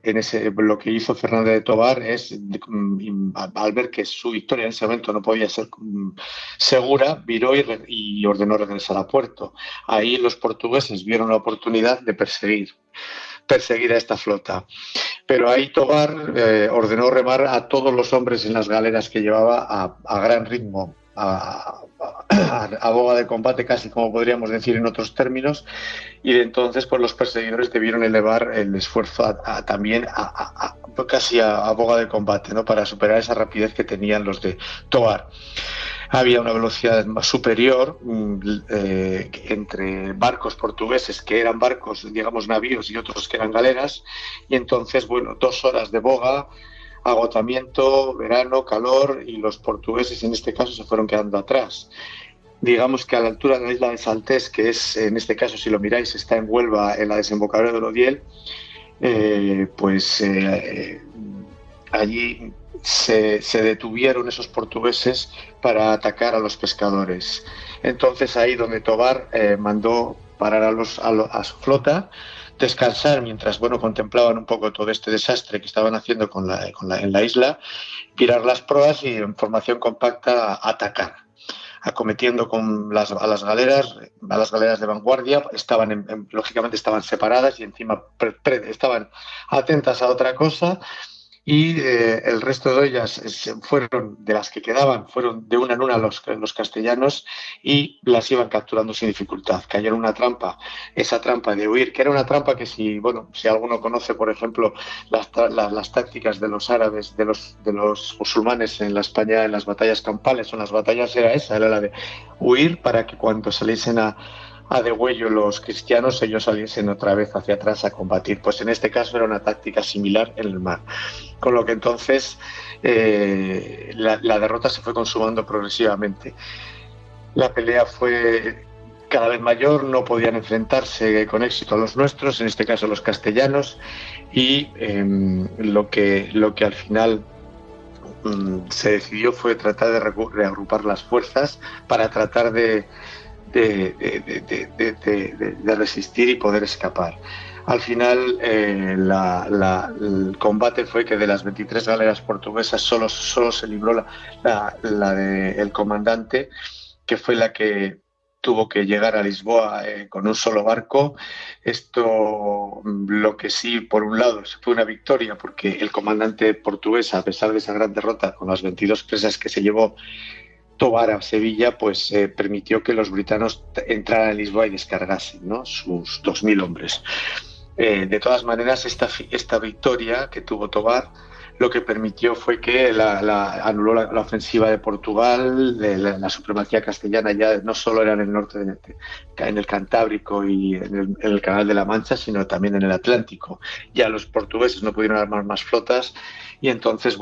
Lo que hizo Fernando de Tobar es, al ver que su victoria en ese momento no podía ser segura, viró y ordenó regresar a puerto. Ahí los portugueses vieron la oportunidad de perseguir a esta flota. Pero ahí Tobar ordenó remar a todos los hombres en las galeras que llevaba a gran ritmo, a boga de combate, casi como podríamos decir en otros términos, y de entonces pues los perseguidores debieron elevar el esfuerzo también casi a boga de combate, ¿no? Para superar esa rapidez que tenían los de Tobar. Había una velocidad superior entre barcos portugueses, que eran barcos, digamos, navíos, y otros que eran galeras, y entonces, bueno, 2 horas de boga, agotamiento, verano, calor, y los portugueses en este caso se fueron quedando atrás. digamos que a la altura de la isla de Saltés, que es, en este caso, si lo miráis, está en Huelva, en la desembocadura del Odiel, allí se detuvieron esos portugueses para atacar a los pescadores. Entonces ahí donde Tobar mandó parar a su flota, descansar mientras contemplaban un poco todo este desastre que estaban haciendo en la isla, virar las proas y en formación compacta atacar, acometiendo a las galeras de vanguardia. Lógicamente estaban separadas y encima estaban atentas a otra cosa, y el resto de ellas de las que quedaban, fueron de una en una los castellanos, y las iban capturando sin dificultad. Cayeron en una trampa, esa trampa de huir, que era una trampa que si alguno conoce, por ejemplo, las tácticas de los árabes, de los musulmanes en la España, en las batallas campales o en las batallas, era la de huir para que cuando saliesen a degüello los cristianos, ellos saliesen otra vez hacia atrás a combatir. Pues en este caso era una táctica similar en el mar. Con lo que entonces la derrota se fue consumando progresivamente. La pelea fue cada vez mayor, no podían enfrentarse con éxito a los nuestros, en este caso los castellanos, y lo que al final se decidió fue tratar de reagrupar las fuerzas para tratar de resistir y poder escapar. Al final el combate fue que de las 23 galeras portuguesas solo se libró la del comandante, que fue la que tuvo que llegar a Lisboa con un solo barco. Esto, lo que sí, por un lado, fue una victoria, porque el comandante portugués, a pesar de esa gran derrota con las 22 presas que se llevó Tobar a Sevilla, pues permitió que los britanos entraran a Lisboa y descargasen, ¿no?, sus 2.000 hombres. De todas maneras, esta victoria que tuvo Tobar lo que permitió fue que anuló la ofensiva de Portugal. La supremacía castellana ya no solo era en el norte, en el Cantábrico y en el Canal de la Mancha, sino también en el Atlántico. Ya los portugueses no pudieron armar más flotas y entonces,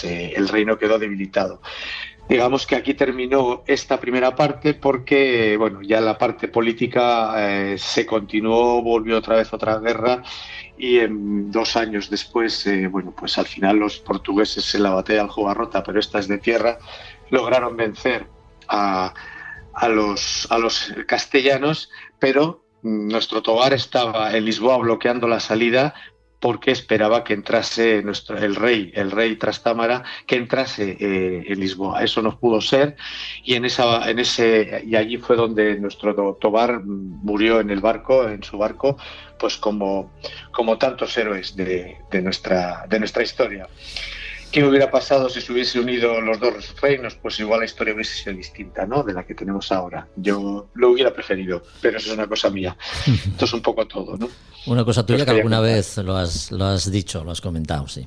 el reino quedó debilitado. Digamos que aquí terminó esta primera parte, porque ya la parte política se continuó, volvió otra vez otra guerra, y 2 años después, al final los portugueses en la batalla de Aljubarrota, pero esta es de tierra, lograron vencer a los castellanos, pero nuestro Tobar estaba en Lisboa bloqueando la salida, porque esperaba que entrase el rey Trastámara, que entrase en Lisboa. Eso no pudo ser, y allí fue donde nuestro Tobar murió en su barco, pues como tantos héroes de nuestra historia. ¿Qué hubiera pasado si se hubiese unido los dos reinos? Pues igual la historia hubiese sido distinta, ¿no?, de la que tenemos ahora. Yo lo hubiera preferido, pero eso es una cosa mía. Esto es un poco todo, ¿no? Una cosa tuya que alguna vez lo has dicho, lo has comentado, sí.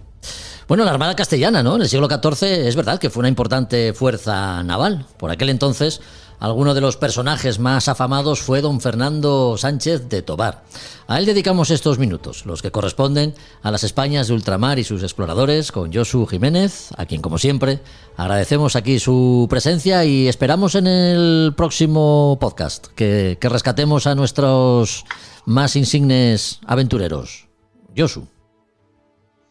Bueno, la Armada Castellana, ¿no?, en el siglo XIV es verdad que fue una importante fuerza naval. Por aquel entonces, alguno de los personajes más afamados fue don Fernando Sánchez de Tobar. A él dedicamos estos minutos, los que corresponden a las Españas de ultramar y sus exploradores, con Josu Jiménez, a quien, como siempre, agradecemos aquí su presencia, y esperamos en el próximo podcast que rescatemos a nuestros más insignes aventureros. Josu.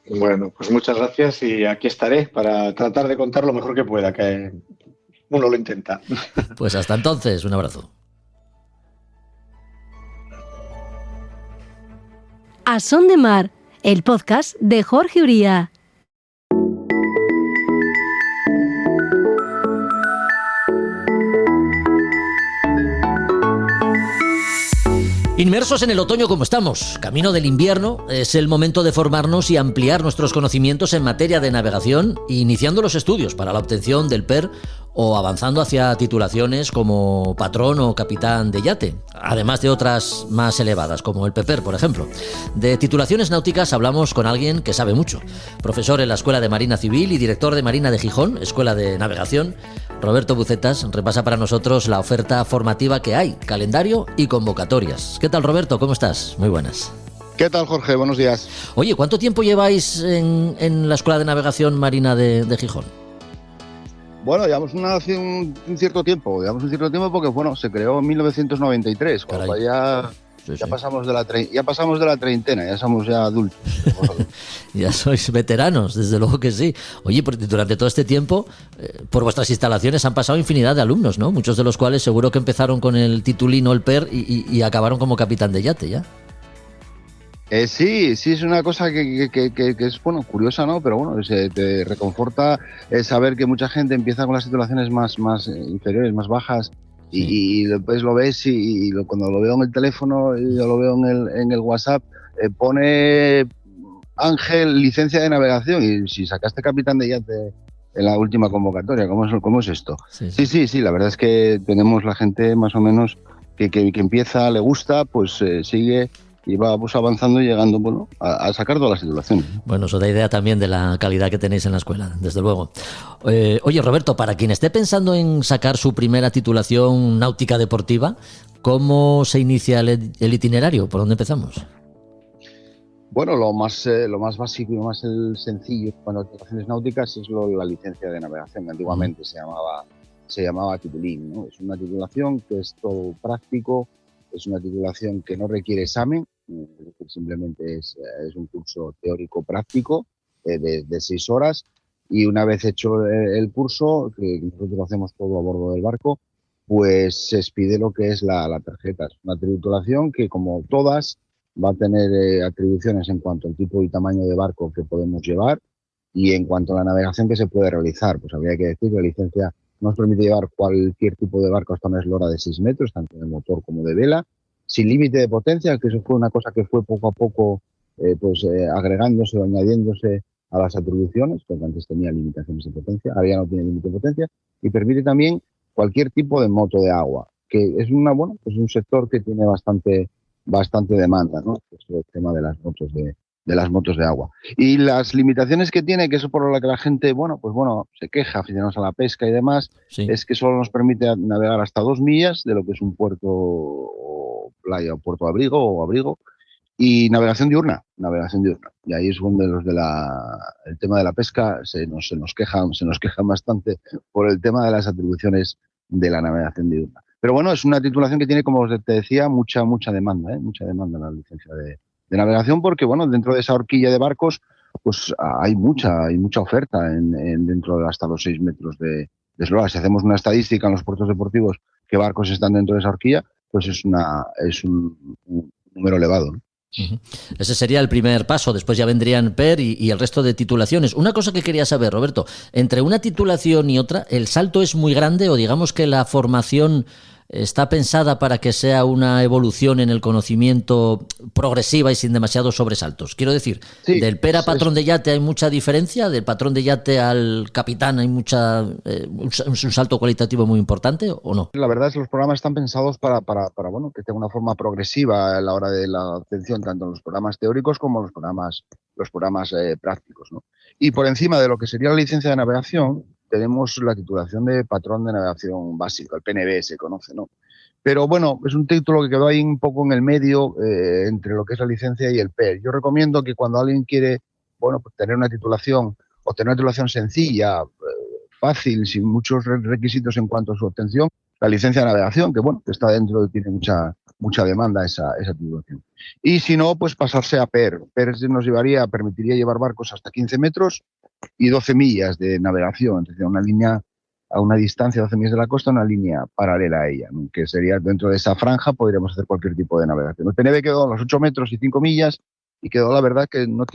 Bueno, pues muchas gracias, y aquí estaré para tratar de contar lo mejor que pueda, que uno lo intenta. Pues hasta entonces, un abrazo. A Son de Mar, el podcast de Jorge Uría. Inmersos en el otoño como estamos, camino del invierno, es el momento de formarnos y ampliar nuestros conocimientos en materia de navegación, iniciando los estudios para la obtención del PER o avanzando hacia titulaciones como patrón o capitán de yate, además de otras más elevadas como el PEPER, por ejemplo. De titulaciones náuticas hablamos con alguien que sabe mucho, profesor en la Escuela de Marina Civil y director de Marina de Gijón, Escuela de Navegación. Roberto Bucetas repasa para nosotros la oferta formativa que hay, calendario y convocatorias. ¿Qué tal, Roberto? ¿Cómo estás? Muy buenas. ¿Qué tal, Jorge? Buenos días. Oye, ¿cuánto tiempo lleváis en la Escuela de Navegación Marina de Gijón? Bueno, llevamos hace un cierto tiempo, porque bueno, se creó en 1993, cuando ya pasamos de la treintena, ya somos ya adultos. Ya sois veteranos, desde luego que sí. Oye, durante todo este tiempo, por vuestras instalaciones han pasado infinidad de alumnos, ¿no? Muchos de los cuales seguro que empezaron con el titulino, el PER, y acabaron como capitán de yate, ¿ya? Sí, es una cosa que es, bueno, curiosa, ¿no? Pero bueno, te reconforta saber que mucha gente empieza con las titulaciones más inferiores, más bajas, y después lo ves cuando lo veo en el teléfono y yo lo veo en el WhatsApp, pone Ángel, licencia de navegación, y si sacaste capitán de yate en la última convocatoria, ¿cómo es esto? Sí, la verdad es que tenemos la gente más o menos que empieza, le gusta, pues sigue y va avanzando y llegando, bueno, a sacar todas las titulaciones. Bueno, eso da idea también de la calidad que tenéis en la escuela, desde luego. Oye, Roberto, para quien esté pensando en sacar su primera titulación náutica deportiva, ¿cómo se inicia el itinerario? ¿Por dónde empezamos? Bueno, lo más básico y lo más sencillo cuando titulaciones náuticas es la licencia de navegación. Antiguamente se llamaba titulín, ¿no? Es una titulación que es todo práctico, es una titulación que no requiere examen, simplemente es un curso teórico práctico de 6 horas, y una vez hecho el curso, que nosotros lo hacemos todo a bordo del barco, pues se expide lo que es la tarjeta. Es una titulación que, como todas, va a tener atribuciones en cuanto al tipo y tamaño de barco que podemos llevar y en cuanto a la navegación que se puede realizar. Pues habría que decir que la licencia nos permite llevar cualquier tipo de barco hasta una eslora de 6 metros, tanto de motor como de vela, sin límite de potencia, que eso fue una cosa que fue poco a poco agregándose o añadiéndose a las atribuciones, porque antes tenía limitaciones de potencia, ahora ya no tiene límite de potencia, y permite también cualquier tipo de moto de agua, que es un sector que tiene bastante demanda, ¿no? El tema de las motos de agua. Y las limitaciones que tiene, que eso por lo que la gente, se queja, aficionados a la pesca y demás, es que solo nos permite navegar hasta 2 millas de lo que es un puerto o playa o puerto abrigo, y navegación diurna. Y ahí es donde los el tema de la pesca se nos quejan bastante por el tema de las atribuciones de la navegación diurna. Pero bueno, es una titulación que tiene, como te decía, mucha demanda, mucha demanda en la licencia de navegación, porque bueno, dentro de esa horquilla de barcos, pues hay mucha oferta dentro de hasta los 6 metros de eslora. Si hacemos una estadística en los puertos deportivos, qué barcos están dentro de esa horquilla, pues es un número elevado, ¿no? Ese sería el primer paso. Después ya vendrían PER y el resto de titulaciones. Una cosa que quería saber, Roberto, entre una titulación y otra, ¿el salto es muy grande o digamos que la formación está pensada para que sea una evolución en el conocimiento progresiva y sin demasiados sobresaltos? Quiero decir, del PER a patrón de yate hay mucha diferencia, del patrón de yate al capitán hay un salto cualitativo muy importante, ¿o no? La verdad es que los programas están pensados para que tenga una forma progresiva a la hora de la obtención, tanto en los programas teóricos como en los programas prácticos, ¿no? Y por encima de lo que sería la licencia de navegación, tenemos la titulación de patrón de navegación básico, el PNB se conoce, ¿no? Pero bueno, es un título que quedó ahí un poco en el medio entre lo que es la licencia y el PER. Yo recomiendo que cuando alguien quiere, pues tener una titulación sencilla, fácil, sin muchos requisitos en cuanto a su obtención, la licencia de navegación, que está dentro, tiene mucha demanda esa titulación. Y si no, pues pasarse a PER. PER permitiría llevar barcos hasta 15 metros y 12 millas de navegación, es decir, una línea a una distancia de 12 millas de la costa, una línea paralela a ella, ¿no? Que sería dentro de esa franja, podríamos hacer cualquier tipo de navegación. El PNB quedó a los 8 metros y 5 millas y quedó, la verdad, que no es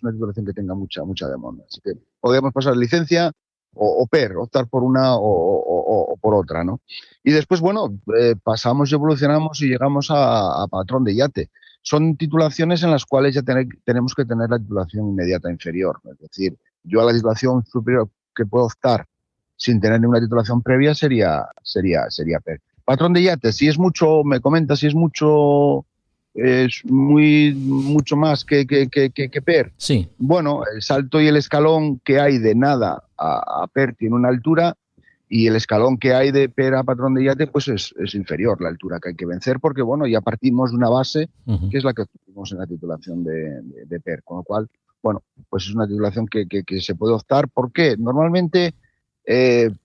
una titulación que tenga mucha demanda. Así que podríamos pasar licencia o PER, optar por una o por otra, ¿no? Y después, pasamos y evolucionamos y llegamos a patrón de yate. Son titulaciones en las cuales ya tenemos que tener la titulación inmediata inferior. Es decir, yo a la titulación superior que puedo optar sin tener ninguna titulación previa sería PER. Patrón de yate, si es mucho más que PER. Sí. Bueno, el salto y el escalón que hay de nada a PER tiene una altura, y el escalón que hay de PER a patrón de yate pues es inferior la altura que hay que vencer, porque ya partimos de una base que es la que tuvimos en la titulación de PER, con lo cual, pues es una titulación que se puede optar. ¿Por qué? Normalmente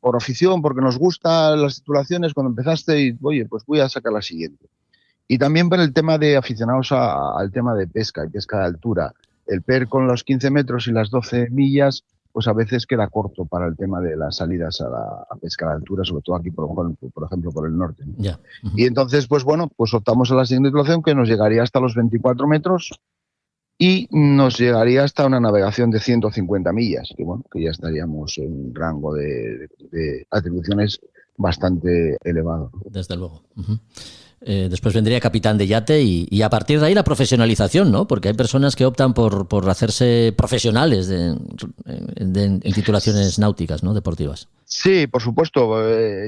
por afición, porque nos gustan las titulaciones cuando empezaste y, oye, pues voy a sacar la siguiente. Y también por el tema de aficionados al tema de pesca y pesca de altura. El PER con los 15 metros y las 12 millas, pues a veces queda corto para el tema de las salidas a pesca de altura, sobre todo aquí, por ejemplo, por el norte, ¿no? Ya. Y entonces, pues bueno, pues optamos a la siguiente titulación, que nos llegaría hasta los 24 metros y nos llegaría hasta una navegación de 150 millas, que bueno, que ya estaríamos en un rango de atribuciones bastante elevado. Desde luego. Después vendría capitán de yate y a partir de ahí la profesionalización, ¿no? Porque hay personas que optan por hacerse profesionales en titulaciones náuticas, ¿no? Deportivas. Sí, por supuesto.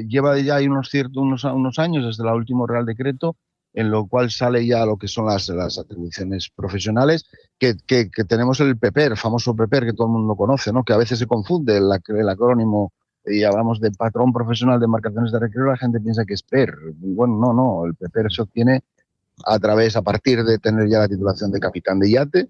Lleva ya unos años desde el último Real Decreto, en lo cual sale ya lo que son las atribuciones profesionales, que tenemos el PEPER, el famoso PEPER que todo el mundo conoce, ¿no? Que a veces se confunde el acrónimo y hablamos de patrón profesional de embarcaciones de recreo, la gente piensa que es PER. Bueno, no, el PEPER se obtiene a partir de tener ya la titulación de capitán de yate,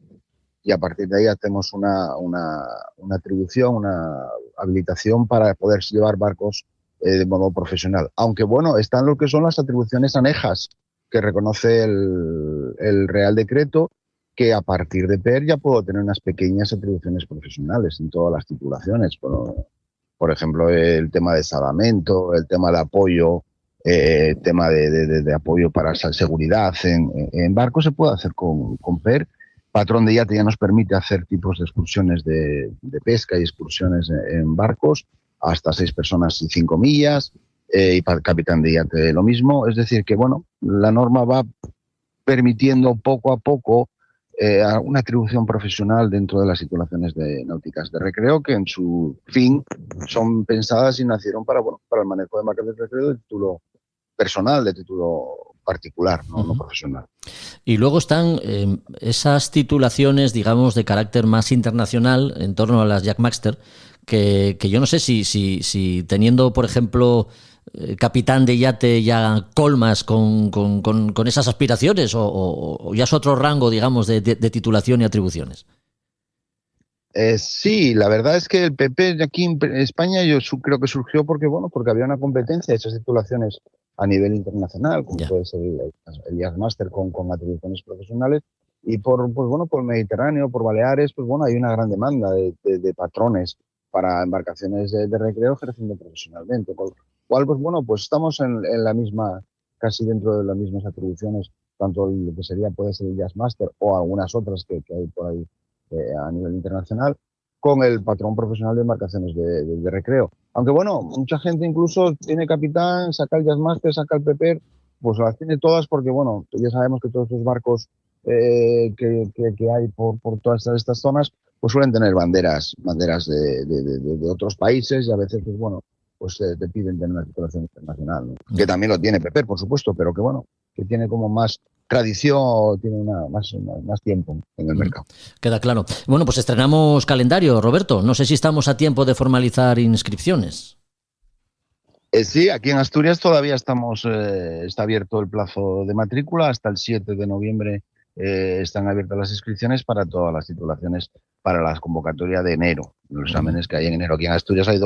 y a partir de ahí hacemos una atribución, una habilitación para poder llevar barcos de modo profesional. Aunque bueno, están lo que son las atribuciones anejas que reconoce el Real Decreto, que a partir de PER ya puedo tener unas pequeñas atribuciones profesionales en todas las titulaciones. Por ejemplo, el tema de salvamento, el tema de apoyo, el tema de apoyo para seguridad en barcos se puede hacer con PER. Patrón de yate ya nos permite hacer tipos de excursiones de pesca y excursiones en barcos, hasta 6 personas y 5 millas, y para el capitán de yate lo mismo. Es decir, que bueno, la norma va permitiendo poco a poco una atribución profesional dentro de las titulaciones náuticas de recreo, que en su fin son pensadas y nacieron para el manejo de marcas de recreo de título personal, de título particular, no profesional. Y luego están esas titulaciones, digamos, de carácter más internacional en torno a las Jackmaster, que yo no sé si teniendo, por ejemplo, capitán de yate ya colmas con esas aspiraciones o ya es otro rango, digamos, de titulación y atribuciones. Sí, la verdad es que el PP aquí en España yo creo que surgió porque había una competencia de esas titulaciones a nivel internacional, como puede ser el Jackmaster con atribuciones profesionales, y por el Mediterráneo, por Baleares, pues bueno, hay una gran demanda de patrones para embarcaciones de recreo ejerciendo profesionalmente. Con lo cual, pues bueno, pues estamos en la misma, casi dentro de las mismas atribuciones, tanto lo que puede ser el Jackmaster o algunas otras que hay por ahí a nivel internacional, con el patrón profesional de embarcaciones de recreo. Aunque bueno, mucha gente incluso tiene capitán, saca el Jackmaster, saca el PEPER, pues las tiene todas porque bueno, ya sabemos que todos los barcos que hay por todas estas zonas pues suelen tener banderas de otros países, y a veces pues bueno, pues te piden tener una titulación internacional, ¿no? Que también lo tiene PEPER, por supuesto, pero que bueno, que tiene como más tradición, tiene más tiempo en el mercado. Queda claro. Bueno, pues estrenamos calendario, Roberto. No sé si estamos a tiempo de formalizar inscripciones. Sí, aquí en Asturias todavía está abierto el plazo de matrícula. Hasta el 7 de noviembre están abiertas las inscripciones para todas las titulaciones para la convocatoria de enero. Los exámenes que hay en enero. Aquí en Asturias hay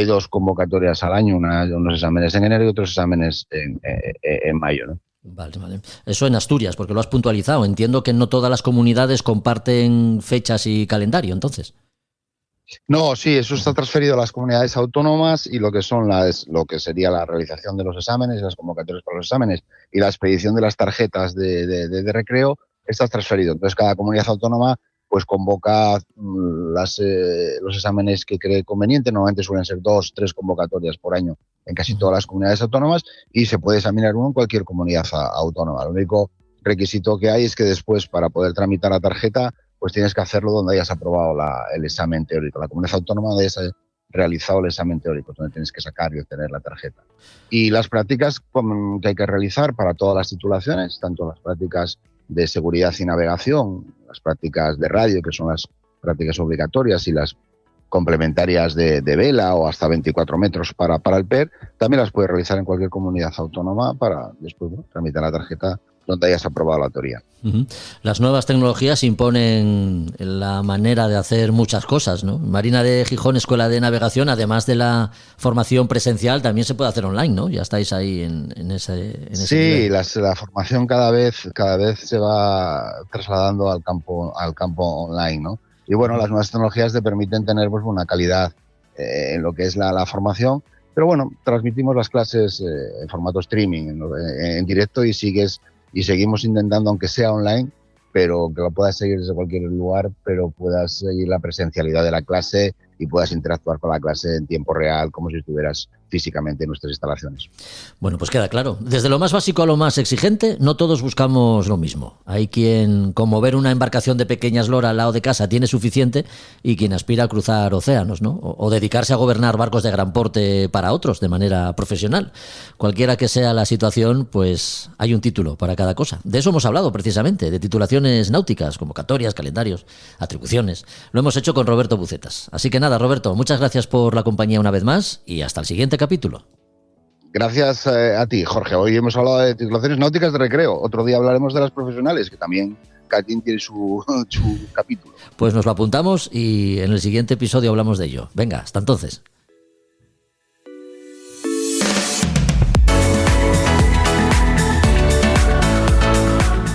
dos convocatorias al año, unos exámenes en enero y otros exámenes en mayo, ¿no? Vale. Eso en Asturias, porque lo has puntualizado. Entiendo que no todas las comunidades comparten fechas y calendario, entonces. No, sí, eso está transferido a las comunidades autónomas, y lo que sería la realización de los exámenes, las convocatorias para los exámenes y la expedición de las tarjetas de recreo está transferido. Entonces, cada comunidad autónoma pues convoca los exámenes que cree conveniente. Normalmente suelen ser 2 o 3 convocatorias por año en casi todas las comunidades autónomas, y se puede examinar uno en cualquier comunidad autónoma. El único requisito que hay es que después, para poder tramitar la tarjeta, pues tienes que hacerlo donde hayas aprobado el examen teórico, la comunidad autónoma donde hayas realizado el examen teórico, donde tienes que sacar y obtener la tarjeta. Y las prácticas que hay que realizar para todas las titulaciones, tanto las prácticas de seguridad y navegación, las prácticas de radio, que son las prácticas obligatorias, y las complementarias de vela o hasta 24 metros para el PER, también las puede realizar en cualquier comunidad autónoma para después tramitar la tarjeta donde hayas aprobado la teoría. Las nuevas tecnologías imponen la manera de hacer muchas cosas, ¿no? Marina de Gijón, Escuela de Navegación, además de la formación presencial, también se puede hacer online, ¿no? Ya estáis ahí en ese sí, nivel. La formación cada vez se va trasladando al campo online, ¿no? Y bueno, las nuevas tecnologías te permiten tener pues, una calidad en lo que es la formación, pero bueno, transmitimos las clases en formato streaming, en directo, y seguimos intentando, aunque sea online, pero que lo puedas seguir desde cualquier lugar, pero puedas seguir la presencialidad de la clase y puedas interactuar con la clase en tiempo real, como si estuvieras físicamente en nuestras instalaciones. Bueno, pues queda claro. Desde lo más básico a lo más exigente, no todos buscamos lo mismo. Hay quien, como ver una embarcación de pequeña eslora al lado de casa, tiene suficiente, y quien aspira a cruzar océanos, ¿no? O dedicarse a gobernar barcos de gran porte para otros de manera profesional. Cualquiera que sea la situación, pues hay un título para cada cosa. De eso hemos hablado precisamente, de titulaciones náuticas, convocatorias, calendarios, atribuciones. Lo hemos hecho con Roberto Bucetas. Así que nada, Roberto, muchas gracias por la compañía una vez más y hasta el siguiente capítulo. Gracias a ti, Jorge. Hoy hemos hablado de titulaciones náuticas de recreo. Otro día hablaremos de las profesionales, que también cada quien tiene su capítulo. Pues nos lo apuntamos y en el siguiente episodio hablamos de ello. Venga, hasta entonces.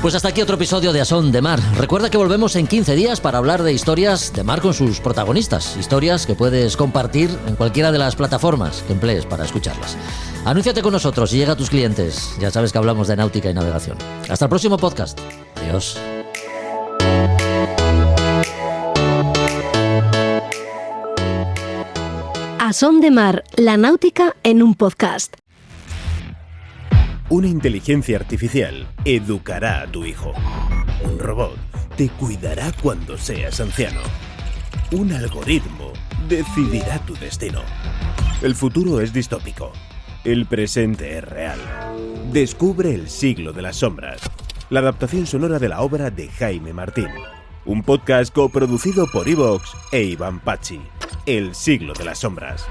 Pues hasta aquí otro episodio de A Son de Mar. Recuerda que volvemos en 15 días para hablar de historias de mar con sus protagonistas. Historias que puedes compartir en cualquiera de las plataformas que emplees para escucharlas. Anúnciate con nosotros y llega a tus clientes. Ya sabes que hablamos de náutica y navegación. Hasta el próximo podcast. Adiós. A Son de Mar, la náutica en un podcast. Una inteligencia artificial educará a tu hijo. Un robot te cuidará cuando seas anciano. Un algoritmo decidirá tu destino. El futuro es distópico. El presente es real. Descubre El siglo de las sombras. La adaptación sonora de la obra de Jaime Martín. Un podcast coproducido por Evox e Iván Pachi. El siglo de las sombras.